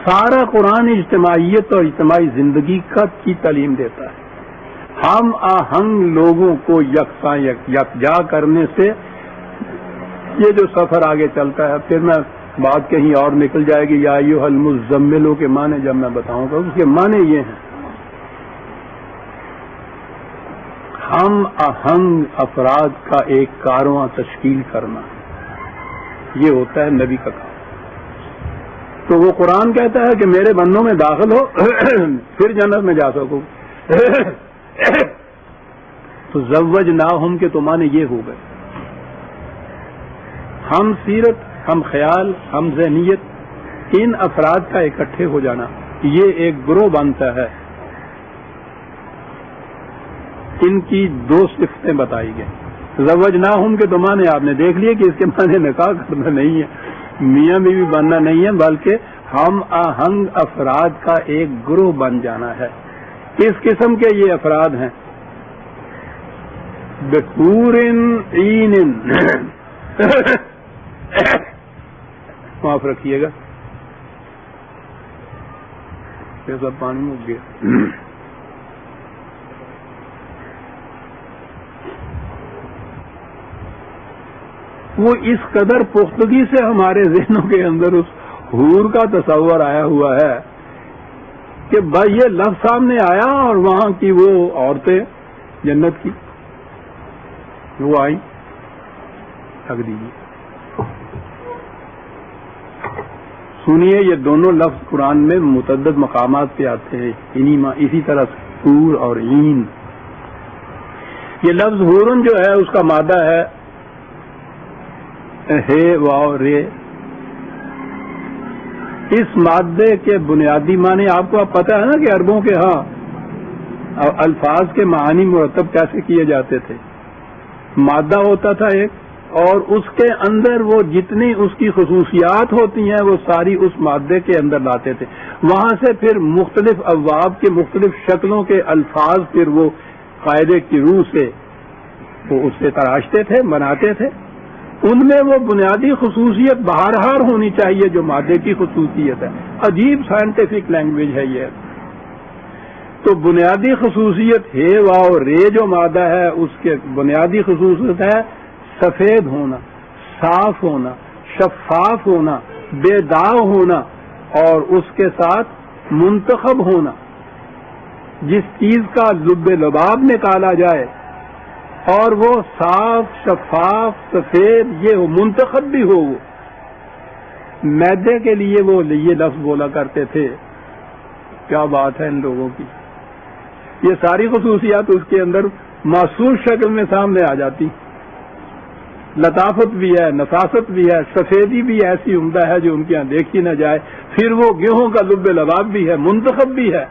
سارا قرآن اجتماعیت اور اجتماعی زندگی کی تعلیم دیتا ہے. ہم آہنگ لوگوں کو یکساں یکجا کرنے سے یہ جو سفر آگے چلتا ہے. پھر میں بات کہیں اور نکل جائے گی. یا ایھا المزمل کے معنی جب میں بتاؤں گا، اس کے معنی یہ ہیں ہم آہنگ افراد کا ایک کارواں تشکیل کرنا. یہ ہوتا ہے نبی کا کام. تو وہ قرآن کہتا ہے کہ میرے بندوں میں داخل ہو پھر جنت میں جا سکو. تو زوجناہم کے تو معنی یہ ہو گئے. ہم سیرت، ہم خیال، ہم ذہنیت، ان افراد کا اکٹھے ہو جانا، یہ ایک گروہ بنتا ہے. ان کی 2 صفتیں بتائی گئی. زوجناہم کے تو معنی آپ نے دیکھ لیے کہ اس کے معنی نکاح کرنا نہیں ہے، میاں بیوی بننا نہیں ہے، بلکہ ہم آہنگ افراد کا ایک گروہ بن جانا ہے. اس قسم کے یہ افراد ہیں بحور عین. معاف رکھیے گا، ایسا پانی اگ گیا. وہ اس قدر پختگی سے ہمارے ذہنوں کے اندر اس حور کا تصور آیا ہوا ہے کہ بھائی یہ لفظ سامنے آیا اور وہاں کی وہ عورتیں جنت کی وہ آئیں. رکھ دیجیے، سنیے. یہ دونوں لفظ قرآن میں متعدد مقامات پہ آتے ہیں اسی طرح سے حور اور عین. یہ لفظ حورن جو ہے اس کا مادہ ہے ہے واو رے. اس مادے کے بنیادی معنی آپ کو پتہ ہے نا کہ عربوں کے ہاں الفاظ کے معانی مرتب کیسے کیے جاتے تھے. مادہ ہوتا تھا ایک، اور اس کے اندر وہ جتنی اس کی خصوصیات ہوتی ہیں وہ ساری اس مادے کے اندر لاتے تھے. وہاں سے پھر مختلف ابواب کے مختلف شکلوں کے الفاظ پھر وہ قاعدے کی روح سے وہ اس سے تراشتے تھے، بناتے تھے. ان میں وہ بنیادی خصوصیت بہرحال ہونی چاہیے جو مادے کی خصوصیت ہے. عجیب سائنٹیفک لینگویج ہے یہ. تو بنیادی خصوصیت ہے واو رے جو مادہ ہے اس کے بنیادی خصوصیت ہے سفید ہونا، صاف ہونا، شفاف ہونا، بے داغ ہونا، اور اس کے ساتھ منتخب ہونا. جس چیز کا لب لباب نکالا جائے اور وہ صاف شفاف سفید یہ ہو، منتخب بھی ہو. وہ میدے کے لیے وہ یہ لفظ بولا کرتے تھے. کیا بات ہے ان لوگوں کی. یہ ساری خصوصیات اس کے اندر محسوس شکل میں سامنے آ جاتی. لطافت بھی ہے، نفاست بھی ہے، سفیدی بھی ایسی عمدہ ہے جو ان کے یہاں دیکھی نہ جائے. پھر وہ گیہوں کا لب لباب بھی ہے، منتخب بھی ہے.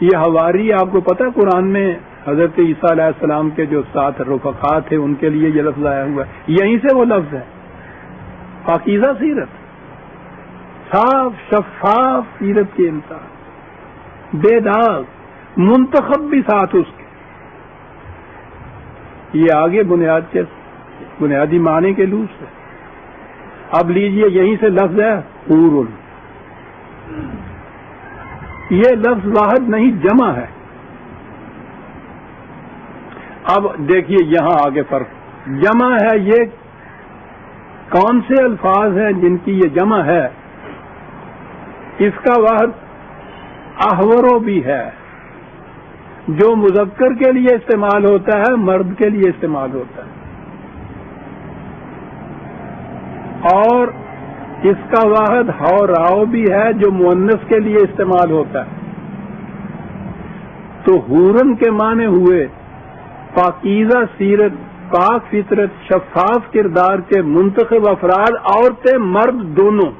یہ حواری آپ کو پتہ قرآن میں حضرت عیسیٰ علیہ السلام کے جو 7 رفقا تھے ان کے لیے یہ لفظ آیا ہوا ہے. یہیں سے وہ لفظ ہے پاکیزہ سیرت، صاف شفاف سیرت کے انسان، بے داغ، منتخب بھی ساتھ اس کے. یہ آگے بنیادی معنی کے لوز ہے. اب لیجئے یہیں سے لفظ ہے حور. یہ لفظ واحد نہیں جمع ہے. اب دیکھیے یہاں آگے فرق. جمع ہے یہ کون سے الفاظ ہیں جن کی یہ جمع ہے؟ اس کا واحد احورو بھی ہے جو مذکر کے لیے استعمال ہوتا ہے، مرد کے لیے استعمال ہوتا ہے. اور اس کا واحد حوراؤ بھی ہے جو مؤنث کے لیے استعمال ہوتا ہے. تو حورن کے معنی ہوئے پاکیزہ سیرت، پاک فطرت، شفاف کردار کے منتخب افراد، عورتیں مرد دونوں.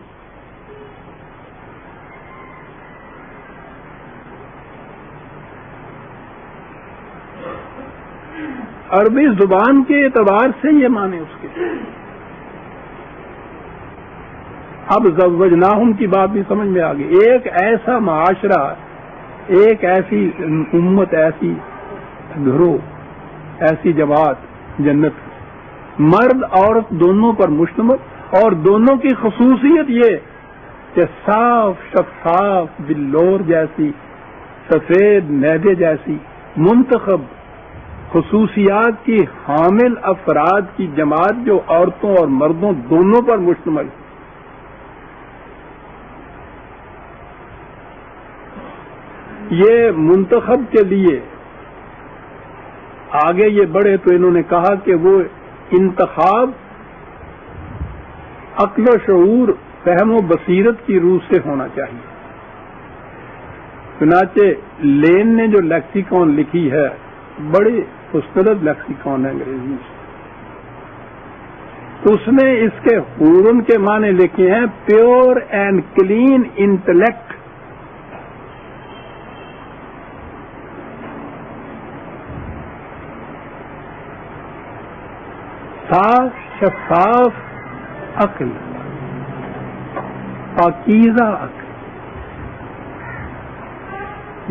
عربی زبان کے اعتبار سے یہ معنی اس کے. اب زوجناہم کی بات بھی سمجھ میں آ گئی. ایک ایسا معاشرہ، ایک ایسی امت، ایسی گروہ، ایسی جماعت جنت، مرد عورت دونوں پر مشتمل، اور دونوں کی خصوصیت یہ کہ صاف شفاف بلور جیسی، سفید میدے جیسی منتخب خصوصیات کی حامل افراد کی جماعت جو عورتوں اور مردوں دونوں پر مشتمل. یہ منتخب کے لیے آگے یہ بڑھے تو انہوں نے کہا کہ وہ انتخاب عقل و شعور، فہم و بصیرت کی روح سے ہونا چاہیے. چنانچہ لین نے جو لیکسیکون لکھی ہے، بڑی خوبصورت لیکسیکون ہے انگریزی، اس نے اس کے حورن کے معنی لکھے ہیں پیور اینڈ کلین انٹلیکٹ، صاف شفاف عقل، پاکیزہ عقل.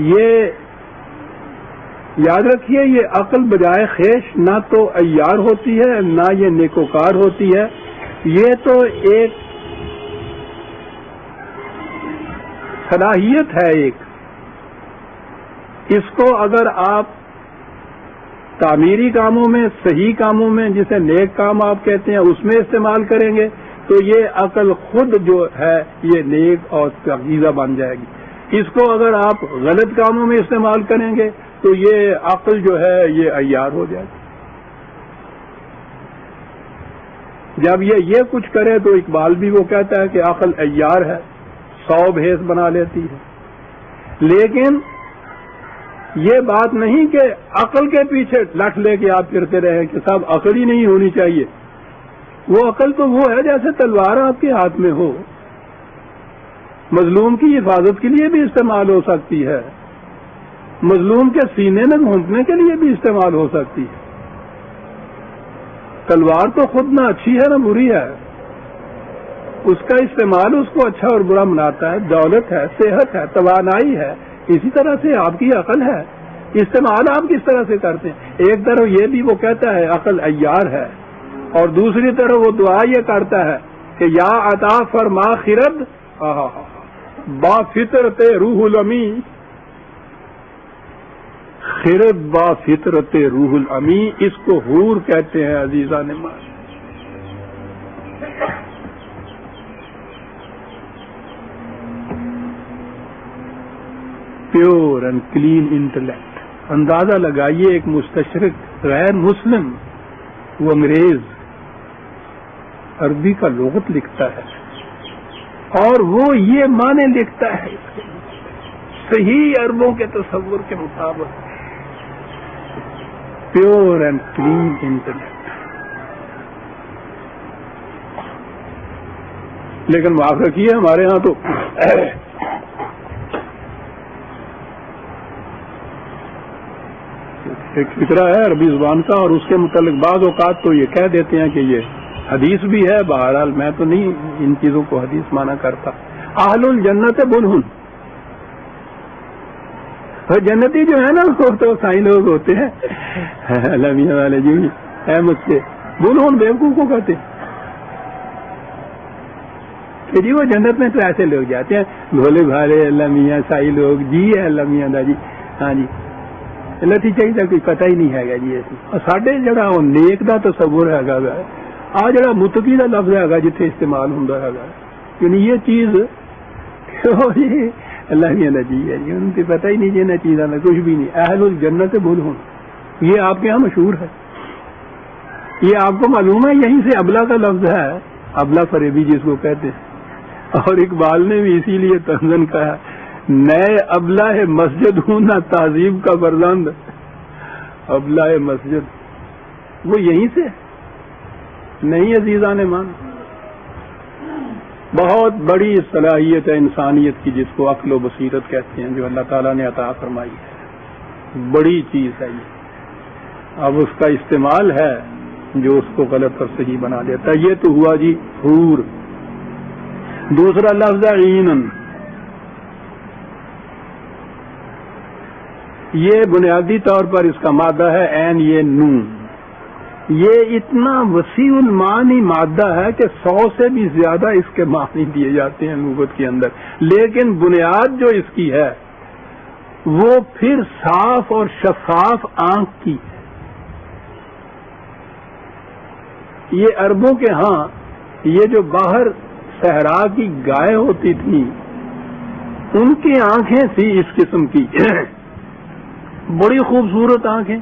یہ یاد رکھیے، یہ عقل بجائے خیش نہ تو عیار ہوتی ہے نہ یہ نیکوکار ہوتی ہے. یہ تو ایک صلاحیت ہے. ایک اس کو اگر آپ تعمیری کاموں میں، صحیح کاموں میں، جسے نیک کام آپ کہتے ہیں، اس میں استعمال کریں گے تو یہ عقل خود جو ہے یہ نیک اور پاکیزہ بن جائے گی. اس کو اگر آپ غلط کاموں میں استعمال کریں گے تو یہ عقل جو ہے یہ عیار ہو جائے گی. جب یہ کچھ کرے تو اقبال بھی وہ کہتا ہے کہ عقل عیار ہے، 100 بھیس بنا لیتی ہے. لیکن یہ بات نہیں کہ عقل کے پیچھے لٹ لے کے آپ پھرتے رہیں کہ صاحب عقل ہی نہیں ہونی چاہیے. وہ عقل تو وہ ہے جیسے تلوار آپ کے ہاتھ میں ہو، مظلوم کی حفاظت کے لیے بھی استعمال ہو سکتی ہے، مظلوم کے سینے میں گھونپنے کے لیے بھی استعمال ہو سکتی ہے. تلوار تو خود نہ اچھی ہے نہ بری ہے، اس کا استعمال اس کو اچھا اور برا بناتا ہے. دولت ہے، صحت ہے، توانائی ہے. اسی طرح سے آپ کی عقل ہے، استعمال آپ کس طرح سے کرتے ہیں. ایک طرف یہ بھی وہ کہتا ہے عقل عیار ہے، اور دوسری طرف وہ دعا یہ کرتا ہے کہ یا عطا فرما خرد، با فطرت روح الامی، خرد با فطرت روح الامی، اس کو حور کہتے ہیں عزیزان مان۔ Pure and clean intellect. اندازہ لگائیے ایک مستشرق غیر مسلم، وہ انگریز، عربی کا لغت لکھتا ہے اور وہ یہ معنی لکھتا ہے صحیح عربوں کے تصور کے مطابق، پیور اینڈ کلین انٹلیکٹ۔ لیکن معاف رکھیے ہمارے ہاں تو ایک فکرہ ہے عربی زبان کا، اور اس کے متعلق بعض اوقات تو یہ کہہ دیتے ہیں کہ یہ حدیث بھی ہے۔ بہرحال میں تو نہیں ان چیزوں کو حدیث مانا کرتا۔ اہل الجنت بلہن، اور جنتی جو ہے نا وہ تو سائی لوگ ہوتے ہیں، لمیاں والے جی احمد سے، بلہن بیوقوف کو کہتے ہیں کہ جی وہ جنت میں تو ایسے لوگ جاتے ہیں بھولے بھالے اللہ میاں سائی لوگ جی ہے اللہ میاں دا جی، ہاں جی لتی چاہیے کوئی پتہ ہی نہیں ہے جی ایسی۔ اور ساڈے جڑا وہ نیک دا تصور ہے گا، آ جڑا متقی دا لفظ ہے گا جتھے استعمال ہوندا ہے گا، یعنی یہ چیز اللہ میاں دا جی ہے جی، ان کو پتہ ہی نہیں جی ان چیزاں میں کچھ بھی نہیں۔ اہل الجنت بلہن، یہ آپ کے یہاں مشہور ہے، یہ آپ کو معلوم ہے یہیں سے ابلا کا لفظ ہے، ابلا فریبی جس کو کہتے ہیں، اور اقبال نے بھی اسی لیے طنزاً کہا نئے ابلا ہے مسجد ہوں نہ تعظیم کا فرزند، ابلا ہے مسجد وہ یہیں سے نہیں عزیزان مان۔ بہت بڑی صلاحیت ہے انسانیت کی جس کو عقل و بصیرت کہتے ہیں، جو اللہ تعالیٰ نے عطا فرمائی ہے، بڑی چیز ہے یہ۔ اب اس کا استعمال ہے جو اس کو غلط اور صحیح بنا دیتا ہے۔ یہ تو ہوا جی حور۔ دوسرا لفظ ہے عینن، یہ بنیادی طور پر اس کا مادہ ہے عین یہ نون، یہ اتنا وسیع المعنی مادہ ہے کہ 100 سے بھی زیادہ اس کے معنی دیے جاتے ہیں لغت کے اندر، لیکن بنیاد جو اس کی ہے وہ پھر صاف اور شفاف آنکھ کی۔ یہ عربوں کے ہاں یہ جو باہر صحرا کی گائے ہوتی تھی ان کی آنکھیں تھی اس قسم کی، بڑی خوبصورت آنکھیں،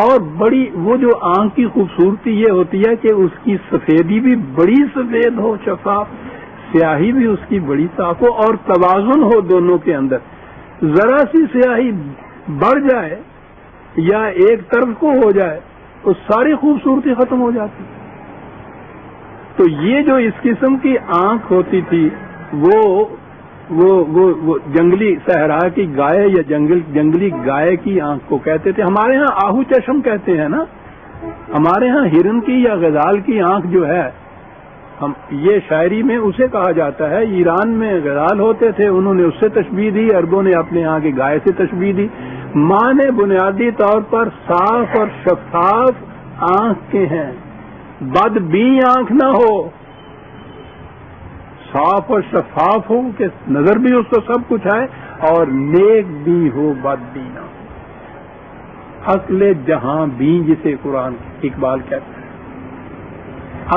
اور بڑی وہ جو آنکھ کی خوبصورتی یہ ہوتی ہے کہ اس کی سفیدی بھی بڑی سفید ہو، شفاف، سیاہی بھی اس کی بڑی صاف ہو، اور توازن ہو دونوں کے اندر۔ ذرا سی سیاہی بڑھ جائے یا ایک طرف کو ہو جائے تو ساری خوبصورتی ختم ہو جاتی۔ تو یہ جو اس قسم کی آنکھ ہوتی تھی وہ جنگلی صحرا کی گائے یا جنگلی گائے کی آنکھ کو کہتے تھے۔ ہمارے ہاں آہو چشم کہتے ہیں نا، ہمارے ہاں ہرن کی یا غزال کی آنکھ جو ہے، ہم یہ شاعری میں اسے کہا جاتا ہے۔ ایران میں غزال ہوتے تھے، انہوں نے اس سے تشبیہ دی، عربوں نے اپنے یہاں کی گائے سے تشبیہ دی۔ معنی بنیادی طور پر صاف اور شفاف آنکھ کے ہیں، بد بین آنکھ نہ ہو، صاف اور شفاف ہو کہ نظر بھی اس کو سب کچھ آئے، اور نیک بھی ہو بد بھی نہ ہو۔ عقل جہاں بھی جسے قرآن اقبال کہتا ہے،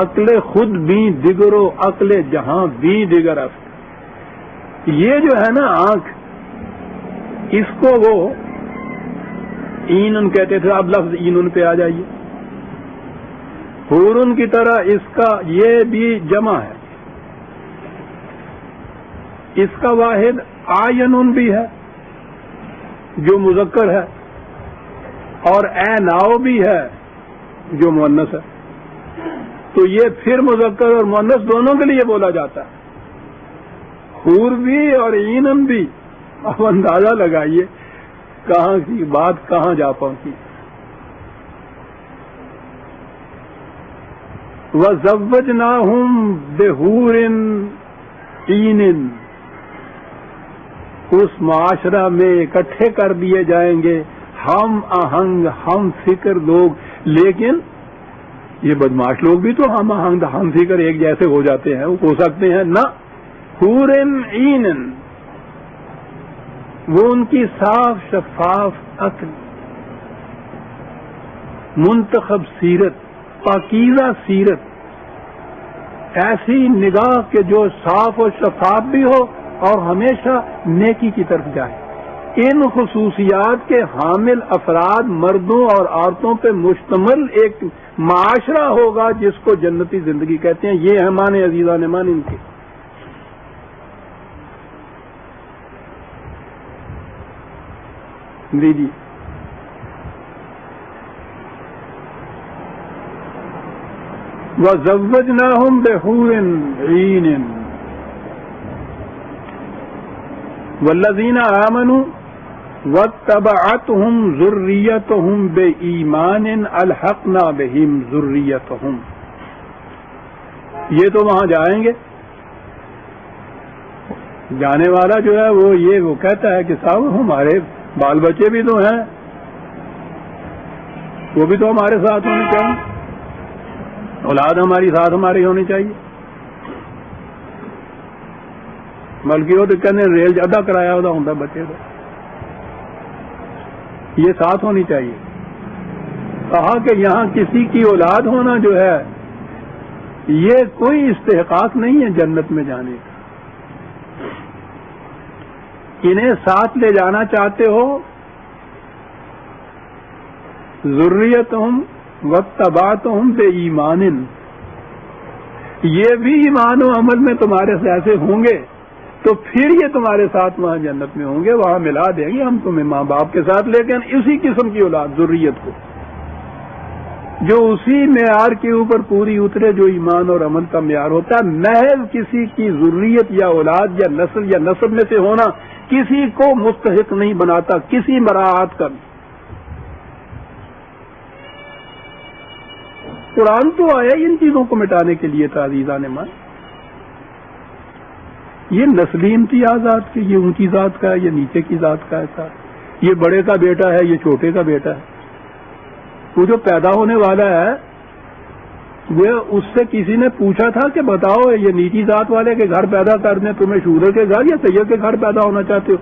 عقل خود بھی دیگرو عقل جہاں بھی دیگر است۔ یہ جو ہے نا آنکھ، اس کو وہ اینن کہتے تھے، اب لفظ اینن پہ آ جائیے۔ حورن کی طرح اس کا یہ بھی جمع ہے، اس کا واحد آینن بھی ہے جو مذکر ہے، اور ایناؤ بھی ہے جو مؤنث ہے۔ تو یہ پھر مذکر اور مؤنث دونوں کے لیے بولا جاتا ہے، حور بھی اور اینن بھی۔ اب اندازہ لگائیے کہاں کی بات کہاں جا پہنچی۔ وَزَوَّجْنَاهُمْ بِحُورٍ عِینٍ، اس معاشرہ میں اکٹھے کر دیے جائیں گے ہم آہنگ ہم فکر لوگ۔ لیکن یہ بدماش لوگ بھی تو ہم آہنگ ہم فکر ایک جیسے ہو جاتے ہیں، ہو سکتے ہیں نہ، حور عین، وہ ان کی صاف شفاف عقل، منتخب سیرت، پاکیزہ سیرت، ایسی نگاہ کہ جو صاف و شفاف بھی ہو اور ہمیشہ نیکی کی طرف جائے. ان خصوصیات کے حامل افراد مردوں اور عورتوں پہ مشتمل ایک معاشرہ ہوگا جس کو جنتی زندگی کہتے ہیں. یہ ہے معنی عزیزان مان ان کے. جی وَزَوَّجْنَاهُمْ بِحُورٍ عِينٍ وَالَّذِينَ آمَنُوا وَاتَّبَعَتْهُمْ ذُرِّيَّتُهُمْ بِإِيمَانٍ أَلْحَقْنَا بِهِمْ ذُرِّيَّتَهُمْ. یہ تو وہاں جائیں گے. جانے والا جو ہے وہ کہتا ہے کہ صاحب ہمارے بال بچے بھی تو ہیں، وہ بھی تو ہمارے ساتھ ہونے چاہیے، اولاد ہماری ساتھ ہماری ہونی چاہیے. بلکہ وہ تو کہنے ریل ادا کرایا ہوتا ہوں بچے کو، یہ ساتھ ہونی چاہیے. کہا کہ یہاں کسی کی اولاد ہونا جو ہے یہ کوئی استحقاق نہیں ہے جنت میں جانے کا. انہیں ساتھ لے جانا چاہتے ہو، ذریتہم واتبعتہم بإیمان، یہ بھی ایمان و عمل میں تمہارے سے ایسے ہوں گے تو پھر یہ تمہارے ساتھ وہاں جنت میں ہوں گے، وہاں ملا دیں گے ہم تمہیں ماں باپ کے ساتھ، لیکن اسی قسم کی اولاد، ذریت کو جو اسی معیار کے اوپر پوری اترے جو ایمان اور عمل کا معیار ہوتا ہے. محض کسی کی ذریت یا اولاد یا نسل یا نسب میں سے ہونا کسی کو مستحق نہیں بناتا کسی مراعات کا. قرآن تو آیا ان چیزوں کو مٹانے کے لیے تھا عزیزان مان. یہ نسلی امتیازات کے، یہ اونچی ذات کا ہے، یہ نیچے کی ذات کا ہے، یہ بڑے کا بیٹا ہے، یہ چھوٹے کا بیٹا ہے. وہ جو پیدا ہونے والا ہے وہ اس سے کسی نے پوچھا تھا کہ بتاؤ یہ نیچی ذات والے کے گھر پیدا کر دیں، تمہیں شودر کے گھر یا سید کے گھر پیدا ہونا چاہتے ہو؟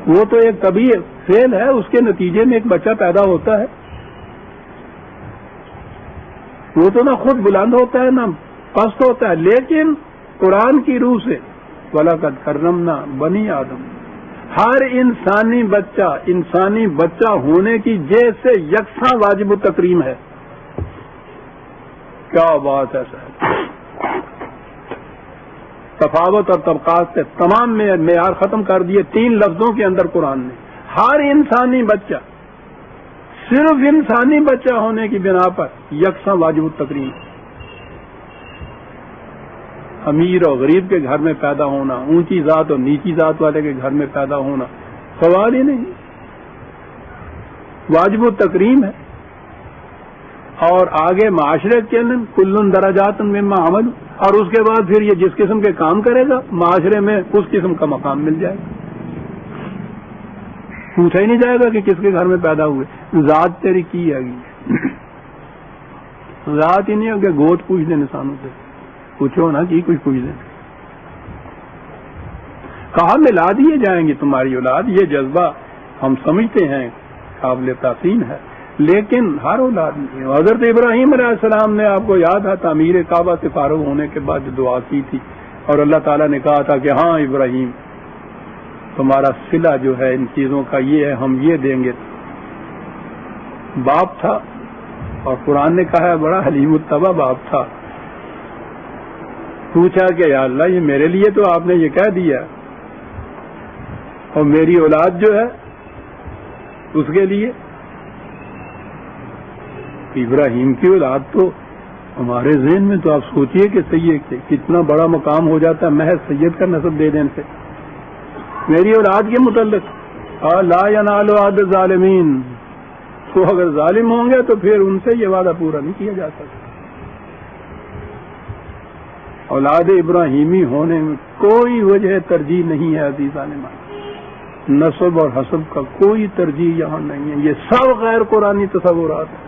وہ تو ایک طبیعی فعل ہے، اس کے نتیجے میں ایک بچہ پیدا ہوتا ہے. وہ تو نہ خود بلند ہوتا ہے نہ پست ہوتا ہے. لیکن قرآن کی روح سے وَلَقَدْ كَرَّمْنَا بَنِي آدم، ہر انسانی بچہ ہونے کی جیسے یکساں واجب التکریم ہے. کیا بات ہے سر، تفاوت اور طبقات سے تمام معیار ختم کر دیے 3 لفظوں کے اندر قرآن نے. ہر انسانی بچہ، صرف انسانی بچہ ہونے کی بنا پر یکساں واجب التکریم. امیر اور غریب کے گھر میں پیدا ہونا، اونچی ذات اور نیچی ذات والے کے گھر میں پیدا ہونا سوال ہی نہیں، واجب التکریم ہے. اور آگے معاشرے کے اندر کل درجات مما عمل، اور اس کے بعد پھر یہ جس قسم کے کام کرے گا معاشرے میں اس قسم کا مقام مل جائے گا. پوچھا ہی نہیں جائے گا کہ کس کے گھر میں پیدا ہوئے، ذات تیری کی ہے گی. ذات ہی نہیں ہے کہ گوت پوچھ دیں انسانوں سے، پوچھو نا کہ کچھ پوچھ دیں. کہاں ملا دیے جائیں گے تمہاری اولاد. یہ جذبہ ہم سمجھتے ہیں قابل تحسین ہے، لیکن ہر اولاد نہیں. حضرت ابراہیم علیہ السلام نے، آپ کو یاد ہے، تعمیر کعبہ سے فارغ ہونے کے بعد جو دعا کی تھی اور اللہ تعالیٰ نے کہا تھا کہ ہاں ابراہیم تمہارا صلہ جو ہے ان چیزوں کا یہ ہے، ہم یہ دیں گے. باپ تھا، اور قرآن نے کہا ہے بڑا حلیم الطبع باپ تھا. پوچھا کہ یا اللہ یہ میرے لیے تو آپ نے یہ کہہ دیا، اور میری اولاد جو ہے اس کے لیے. ابراہیم کی اولاد تو ہمارے ذہن میں تو آپ سوچئے کہ سید کتنا بڑا مقام ہو جاتا ہے محض سید کا نسب دے دینے سے. میری اولاد کے متعلق لا ینال عہد الظالمین، تو اگر ظالم ہوں گے تو پھر ان سے یہ وعدہ پورا نہیں کیا جا سکتا. اولاد ابراہیمی ہونے میں کوئی وجہ ترجیح نہیں ہے عزیزان مان. نسب اور حسب کا کوئی ترجیح یہاں نہیں ہے. یہ سب غیر قرآنی تصورات ہیں.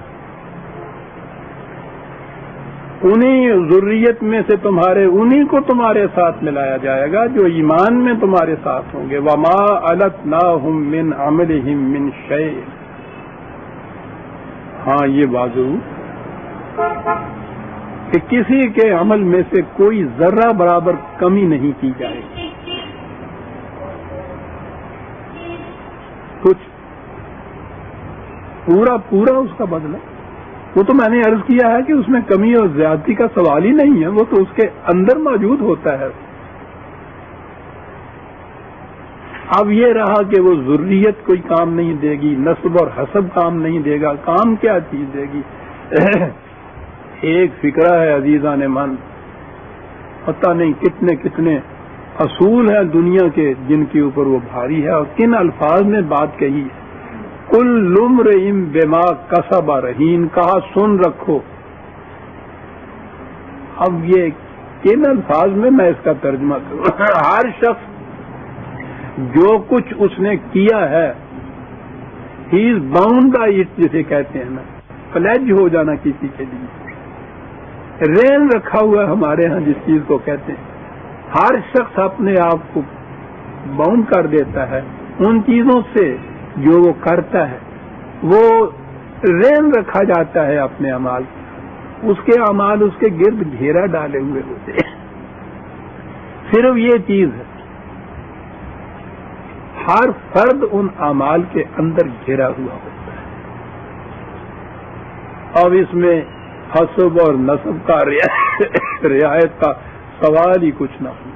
انہی ذریت میں سے انہی کو تمہارے ساتھ ملایا جائے گا جو ایمان میں تمہارے ساتھ ہوں گے. وما التناہم من عملہم من شیء. ہاں یہ بازو کہ کسی کے عمل میں سے کوئی ذرہ برابر کمی نہیں کی جائے گی. کچھ پورا اس کا بدلہ. وہ تو میں نے عرض کیا ہے کہ اس میں کمی اور زیادتی کا سوال ہی نہیں ہے، وہ تو اس کے اندر موجود ہوتا ہے. اب یہ رہا کہ وہ ذریت کوئی کام نہیں دے گی، نسب اور حسب کام نہیں دے گا. کام کیا چیز دے گی؟ ایک فکرہ ہے عزیزان من، پتہ نہیں کتنے کتنے اصول ہیں دنیا کے جن کے اوپر وہ بھاری ہے. اور کن الفاظ میں بات کہی ہے؟ کل امرئ بما کسب رہین. کہا سن رکھو. اب یہ کن الفاظ میں اس کا ترجمہ کروں؟ ہر شخص جو کچھ اس نے کیا ہے ہی از باؤنڈ بائی اٹ، جسے کہتے ہیں نا پلیج ہو جانا کسی کے لیے. رین رکھا ہوا ہمارے ہاں جس چیز کو کہتے ہیں. ہر شخص اپنے آپ کو باؤنڈ کر دیتا ہے ان چیزوں سے جو وہ کرتا ہے. وہ رین رکھا جاتا ہے اپنے اعمال. اس کے اعمال اس کے گرد گھیرا ڈالے ہوئے ہوتے ہیں. صرف یہ چیز ہے، ہر فرد ان اعمال کے اندر گھیرا ہوا ہوتا ہے. اب اس میں حسب اور نسب کا رعایت کا سوال ہی کچھ نہ ہو.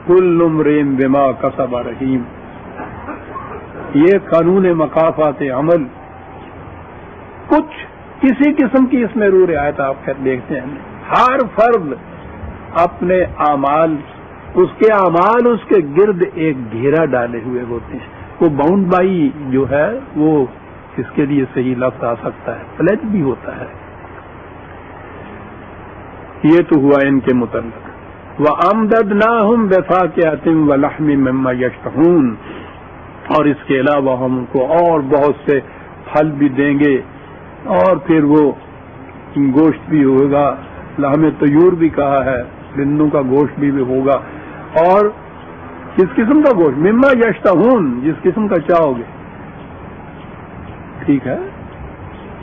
کل امرئ بما کسب رہین. یہ قانون مکافات عمل کچھ کسی قسم کی اس میں رو رعایت آپ دیکھتے ہیں. ہر فرد اپنے اعمال، اس کے اعمال اس کے گرد ایک گھیرا ڈالے ہوئے ہوتے ہیں. وہ باؤنڈ بائی جو ہے وہ اس کے لیے صحیح لفظ آ سکتا ہے، پلیج بھی ہوتا ہے. یہ تو ہوا ان کے متعلق. وَأَمْدَدْنَاهُمْ بِفَاكِهَةٍ وَلَحْمٍ مِّمَّا يَشْتَهُونَ. اور اس کے علاوہ ہم ان کو اور بہت سے پھل بھی دیں گے، اور پھر وہ گوشت بھی ہوگا. لحم طیور بھی کہا ہے، پرندوں کا گوشت بھی ہوگا. اور کس قسم کا گوشت؟ مما یشتہون، جس قسم کا چاہو گے. ٹھیک ہے،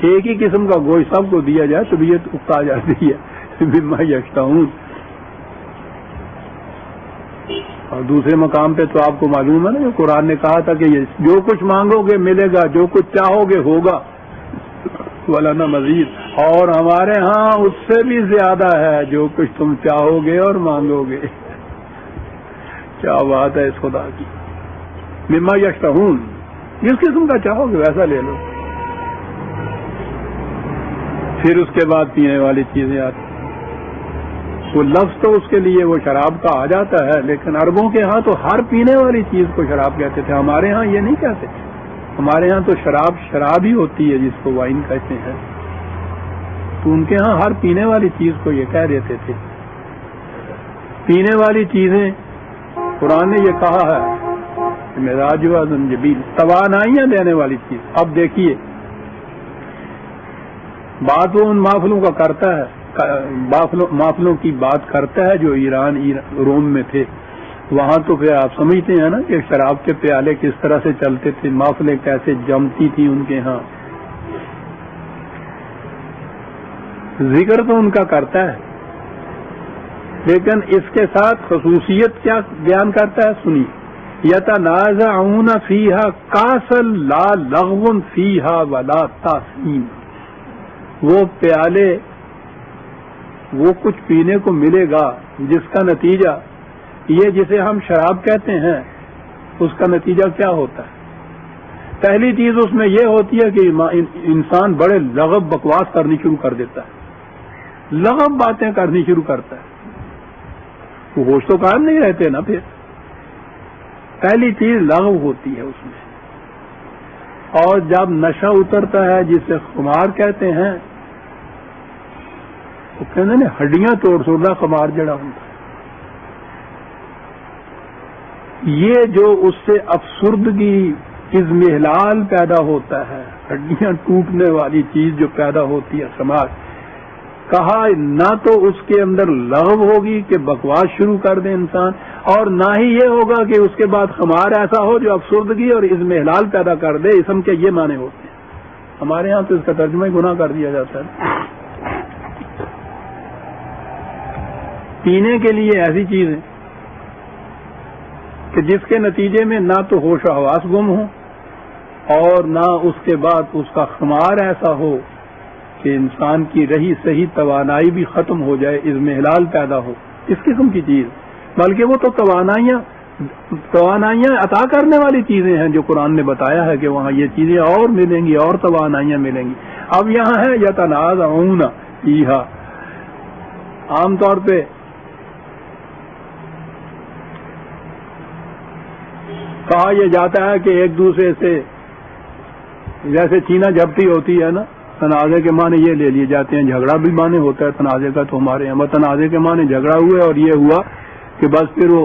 ایک ہی قسم کا گوشت سب کو دیا جائے طبیعت اکتا جاتی ہے. مما یشتہون. اور دوسرے مقام پہ تو آپ کو معلوم ہے نا، جو قرآن نے کہا تھا کہ جو کچھ مانگو گے ملے گا، جو کچھ چاہو گے ہوگا. وَلَنَا مزید. اور ہمارے ہاں اس سے بھی زیادہ ہے جو کچھ تم چاہو گے اور مانگو گے. کیا بات ہے اس خدا کی. مما یشتہون، جس قسم کا چاہو گے ویسا لے لو. پھر اس کے بعد پینے والی چیزیں آتی. وہ لفظ تو اس کے لیے وہ شراب کا آ جاتا ہے، لیکن عربوں کے ہاں تو ہر پینے والی چیز کو شراب کہتے تھے. ہمارے ہاں یہ نہیں کہتے. ہمارے ہاں تو شراب ہی ہوتی ہے جس کو وائن کہتے ہیں. تو ان کے ہاں ہر پینے والی چیز کو یہ کہہ دیتے تھے. پینے والی چیزیں قرآن نے یہ کہا ہے مزاج و زنجبیل، توانائیاں دینے والی چیز. اب دیکھیے بات وہ ان محفلوں کا کرتا ہے، محفلوں کی بات کرتا ہے جو روم میں تھے. وہاں تو پھر آپ سمجھتے ہیں نا کہ شراب کے پیالے کس طرح سے چلتے تھے، محفلیں کیسے جمتی تھی ان کے ہاں. ذکر تو ان کا کرتا ہے، لیکن اس کے ساتھ خصوصیت کیا بیان کرتا ہے سنیے. یتنازعون فیہا کاسا لا لغو فیہا ولا تاثیم. وہ پیالے، وہ کچھ پینے کو ملے گا جس کا نتیجہ یہ جسے ہم شراب کہتے ہیں، اس کا نتیجہ کیا ہوتا ہے؟ پہلی چیز اس میں یہ ہوتی ہے کہ انسان بڑے لغو بکواس کرنی شروع کر دیتا ہے، لغو باتیں کرنی شروع کرتا ہے. وہ ہوش تو قائم نہیں رہتے نا. پھر پہلی چیز لغو ہوتی ہے اس میں. اور جب نشہ اترتا ہے جسے خمار کہتے ہیں، وہ کہتے ہیں ہڈیاں توڑ چھوڑنا خمار جڑا ہوتا ہے. یہ جو اس سے افسردگی اضمحلال پیدا ہوتا ہے، ہڈیاں ٹوٹنے والی چیز جو پیدا ہوتی ہے سماج، کہا نہ تو اس کے اندر لغو ہوگی کہ بکواس شروع کر دے انسان، اور نہ ہی یہ ہوگا کہ اس کے بعد خمار ایسا ہو جو افسردگی اور اضمحلال پیدا کر دے۔ اسم کے یہ معنی ہوتے ہیں، ہمارے ہاں تو اس کا ترجمہ ہی گناہ کر دیا جاتا ہے۔ پینے کے لیے ایسی چیز ہے کہ جس کے نتیجے میں نہ تو ہوش و حواس گم ہو اور نہ اس کے بعد اس کا خمار ایسا ہو کہ انسان کی رہی صحیح توانائی بھی ختم ہو جائے، اضمحلال پیدا ہو، اس قسم کی چیز۔ بلکہ وہ تو توانائیاں عطا کرنے والی چیزیں ہیں جو قرآن نے بتایا ہے کہ وہاں یہ چیزیں اور ملیں گی اور توانائیاں ملیں گی۔ اب یہاں ہے یتنازعون فیہا، عام طور پہ کہا یہ جاتا ہے کہ ایک دوسرے سے جیسے چینا جھپٹی ہوتی ہے نا، تنازع کے معنی یہ لے لیے جاتے ہیں، جھگڑا بھی معنی ہوتا ہے تنازع کا، تو ہمارے یہاں تنازع کے معنی جھگڑا ہوئے اور یہ ہوا کہ بس پھر وہ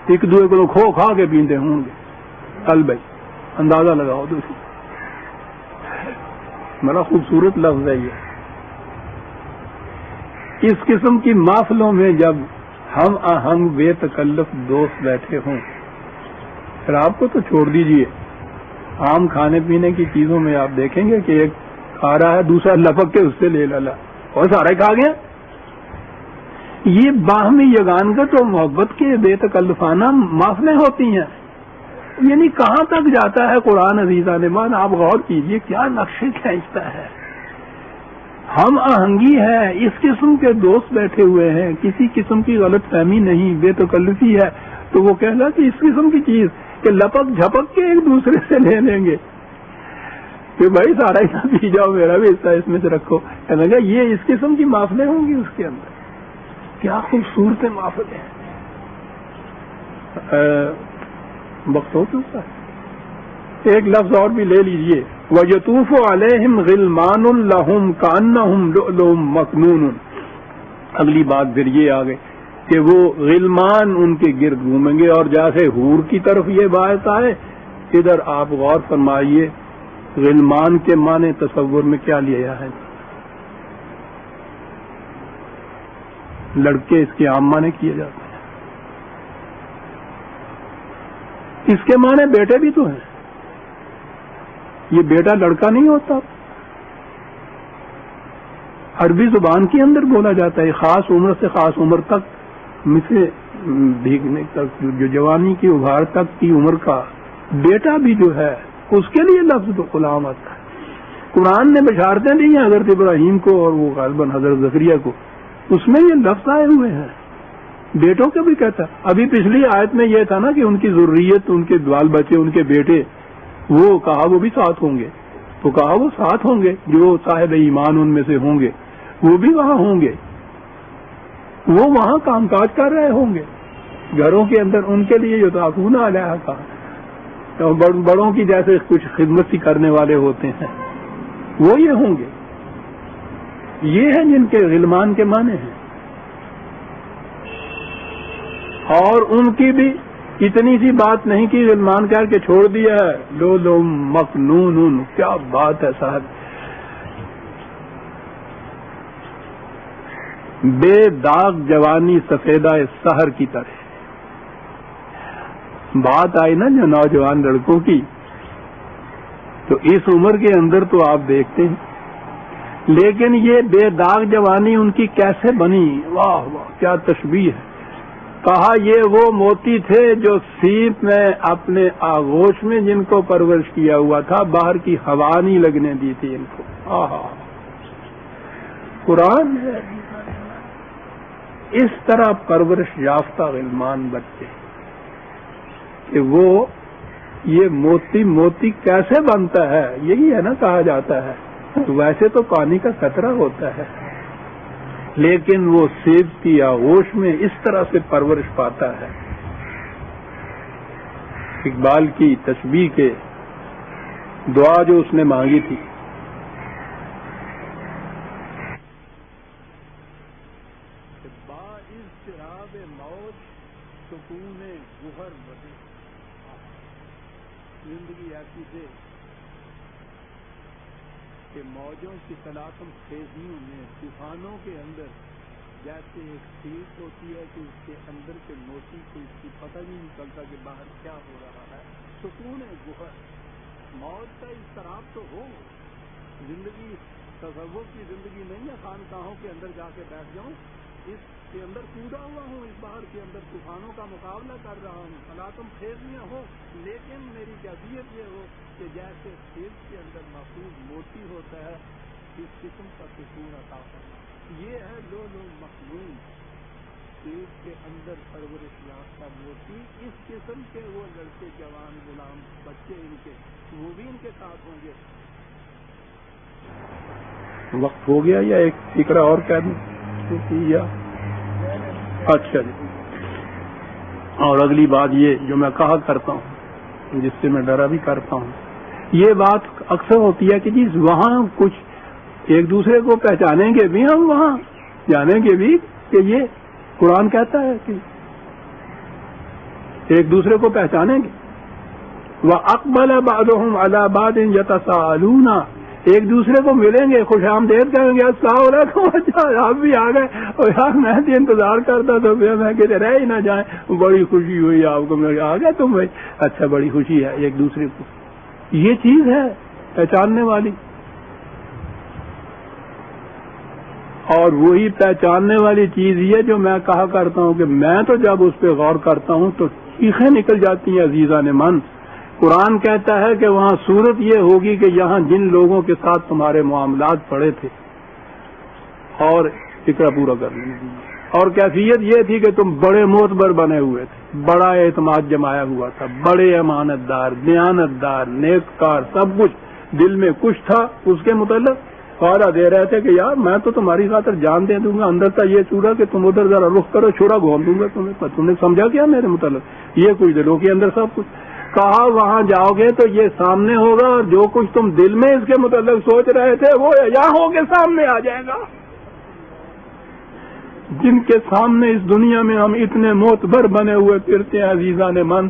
ایک دوسرے کو کھو کھا کے پیتے ہوں گے۔ کل بھائی اندازہ لگاؤ دوسری، بڑا خوبصورت لفظ ہے یہ۔ اس قسم کی محفلوں میں جب ہم آہنگ بے تکلف دوست بیٹھے ہوں، شراب کو تو چھوڑ دیجئے، عام کھانے پینے کی چیزوں میں آپ دیکھیں گے کہ ایک کھا رہا ہے، دوسرا لپک کے اس سے لے لالا اور سارے کھا گیا۔ یہ باہمی یگانگت اور محبت کے بے تکلفانہ محفلیں ہوتی ہیں، یعنی کہاں تک جاتا ہے قرآن عزیز عالمان، آپ غور کیجئے کیا نقشے کھینچتا ہے۔ ہم آہنگی ہے، اس قسم کے دوست بیٹھے ہوئے ہیں، کسی قسم کی غلط فہمی نہیں، بے تکلفی ہے، تو وہ کہنا کہ اس قسم کی چیز کہ لپک جھپک کے ایک دوسرے سے لے لیں گے کہ بھائی سارا ہی پی جاؤ، میرا بھی حصہ اس میں سے رکھو، کہنے لگا یہ اس قسم کی محفلیں ہوں گی اس کے اندر۔ کیا خوبصورت محفلیں ہیں۔ وقت ہو چکا ہے، ایک لفظ اور بھی لے لیجئے، وَيَطُوفُ عَلَيْهِمْ غِلْمَانٌ لَهُمْ كَأَنَّهُمْ لُؤْلُؤٌ مَكْنُونٌ۔ اگلی بات پھر یہ آگے کہ وہ غلمان ان کے گرد گھومیں گے، اور جیسے حور کی طرف یہ بات آئے، ادھر آپ غور فرمائیے غلمان کے معنی تصور میں کیا لیا ہے؟ لڑکے اس کے عام معنی کیے جاتے ہیں، اس کے معنی بیٹے بھی تو ہیں، یہ بیٹا لڑکا نہیں ہوتا، عربی زبان کے اندر بولا جاتا ہے، خاص عمر سے خاص عمر تک، مثل بھیگنے تک، جو جوانی کی ابھار تک کی عمر کا بیٹا بھی جو ہے اس کے لیے لفظ تو غلام آتا ہے۔ قرآن نے بشارتیں دی ہیں حضرت ابراہیم کو اور وہ غالباً حضرت زکریا کو، اس میں یہ لفظ آئے ہوئے ہیں، بیٹوں کے بھی کہتا ہے۔ ابھی پچھلی آیت میں یہ تھا نا کہ ان کی ذریت، ان کے بال بچے، ان کے بیٹے، وہ کہا وہ بھی ساتھ ہوں گے، تو کہا وہ ساتھ ہوں گے، جو صاحب ایمان ان میں سے ہوں گے وہ بھی وہاں ہوں گے، وہ وہاں کام کاج کر رہے ہوں گے گھروں کے اندر، ان کے لیے یطافون علیہا کہا، بڑوں کی جیسے کچھ خدمت سی کرنے والے ہوتے ہیں وہ یہ ہوں گے۔ یہ ہیں جن کے غلمان کے معنی ہیں، اور ان کی بھی اتنی سی بات نہیں کی غلمان کہہ کے چھوڑ دیا ہے، لو لو مکنون، کیا بات ہے صاحب، بے داغ جوانی سفیدہ سحر کی طرح۔ بات آئی نا جو نوجوان لڑکوں کی، تو اس عمر کے اندر تو آپ دیکھتے ہیں، لیکن یہ بے داغ جوانی ان کی کیسے بنی، واہ واہ کیا تشبیہ ہے۔ کہا یہ وہ موتی تھے جو سیپ میں اپنے آغوش میں جن کو پرورش کیا ہوا تھا، باہر کی ہوا نہیں لگنے دی تھی ان کو۔ آہا، قرآن ہے، اس طرح پرورش یافتہ غلمان بچے کہ وہ یہ موتی موتی کیسے بنتا ہے، یہی ہے نا کہا جاتا ہے، تو ویسے تو پانی کا قطرہ ہوتا ہے، لیکن وہ سیب کی آغوش میں اس طرح سے پرورش پاتا ہے۔ اقبال کی تشبیہ کے دعا جو اس نے مانگی تھی، زندگی ایسی سے کہ موجوں کی تلاطم خیزیوں میں طوفانوں کے اندر جیسے ایک سیٹ ہوتی ہے کہ اس کے اندر کے موتی کو اس کی پتہ نہیں نکلتا کہ باہر کیا ہو رہا ہے. سکون گہر موت کا اضطراب تو ہو, زندگی تصور کی زندگی نہیں ہے خانقاہوں کے اندر جا کے بیٹھ جاؤں, اس کے اندر کودا ہوا ہوں, اس بہار کے اندر طوفانوں کا مقابلہ کر رہا ہوں, تلاطم خیزیاں ہو, لیکن میری کیفیت یہ ہو کہ جیسے کھیت کے اندر محفوظ موتی ہوتا ہے اس قسم کا سکون عطا کرنا. یہ ہے لو مخلوم کھیت کے اندر پرورش یافتہ موتی. اس قسم کے وہ لڑکے جوان غلام بچے ان کے وہ بھی ان کے ساتھ ہوں گے. وقت ہو گیا یا ایک فکرہ اور کہہ دوں؟ اچھا جی. اور اگلی بات یہ جو میں کہا کرتا ہوں, جس سے میں ڈرا بھی کرتا ہوں, یہ بات اکثر ہوتی ہے کہ جی وہاں کچھ ایک دوسرے کو پہچانیں گے بھی, ہم وہاں جانیں گے بھی کہ یہ قرآن کہتا ہے کہ ایک دوسرے کو پہچانیں گے. وَأَقْبَلَ بَعْضُهُمْ عَلَى بَعْضٍ يَتَسَاءَلُونَ, ایک دوسرے کو ملیں گے, خوش آمدید کہیں گے, السلام علیکم, اچھا آپ بھی آ گئے, اور یار میں تو انتظار کرتا تھا, میں کہ رہ ہی نہ جائیں, بڑی خوشی ہوئی آپ کو, میں آ گیا تم بھائی, اچھا بڑی خوشی ہے. ایک دوسرے کو یہ چیز ہے پہچاننے والی, اور وہی پہچاننے والی چیز یہ جو میں کہا کرتا ہوں کہ میں تو جب اس پہ غور کرتا ہوں تو چیخیں نکل جاتی ہیں عزیزان من. قرآن کہتا ہے کہ وہاں صورت یہ ہوگی کہ یہاں جن لوگوں کے ساتھ تمہارے معاملات پڑے تھے, اور فکرہ پورا کر لیں, اور کیفیت یہ تھی کہ تم بڑے معتبر بنے ہوئے تھے, بڑا اعتماد جمایا ہوا تھا, بڑے امانت دار, دیانت دار, نیک کار, سب کچھ دل میں کچھ تھا اس کے متعلق, وعدہ دے رہے تھے کہ یار میں تو تمہاری خاطر جان دے دوں گا, اندر کا یہ چورا کہ تم ادھر ذرا رخ کرو, چھوڑا گھوم دوں گا تمہیں, تم نے سمجھا کیا میرے متعلق, یہ کچھ دلوں کے اندر سب کچھ کہا. وہاں جاؤ گے تو یہ سامنے ہوگا, اور جو کچھ تم دل میں اس کے متعلق سوچ رہے تھے وہ یہاں ہو کے سامنے آ جائے گا. جن کے سامنے اس دنیا میں ہم اتنے معتبر بنے ہوئے پھرتے ہیں عزیزان من,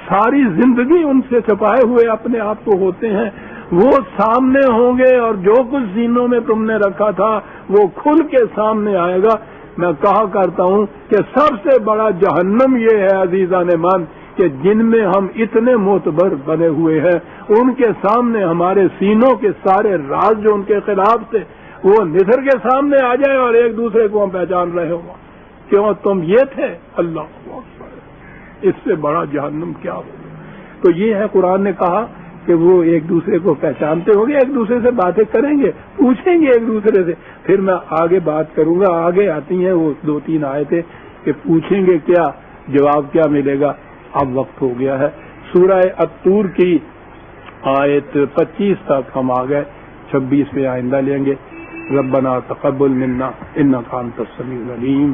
ساری زندگی ان سے چھپائے ہوئے اپنے آپ کو ہوتے ہیں, وہ سامنے ہوں گے, اور جو کچھ سینوں میں تم نے رکھا تھا وہ کھل کے سامنے آئے گا. میں کہا کرتا ہوں کہ سب سے بڑا جہنم یہ ہے عزیزان من کہ جن میں ہم اتنے معتبر بنے ہوئے ہیں, ان کے سامنے ہمارے سینوں کے سارے راز جو ان کے خلاف تھے وہ نثر کے سامنے آ جائے, اور ایک دوسرے کو ہم پہچان رہے ہوں کیوں تم یہ تھے. اللہ اس سے بڑا جہنم کیا ہو. تو یہ ہے قرآن نے کہا کہ وہ ایک دوسرے کو پہچانتے ہوں گے, ایک دوسرے سے باتیں کریں گے, پوچھیں گے ایک دوسرے سے. پھر میں آگے بات کروں گا, آگے آتی ہیں وہ 2-3 آیتیں کہ پوچھیں گے کیا, جواب کیا ملے گا. اب وقت ہو گیا ہے. سورہ الطور کی آیت 25 تک ہم آ گئے, 26 پہ آئندہ لیں گے. ربنا تقبل منا انک انت السمیع العلیم.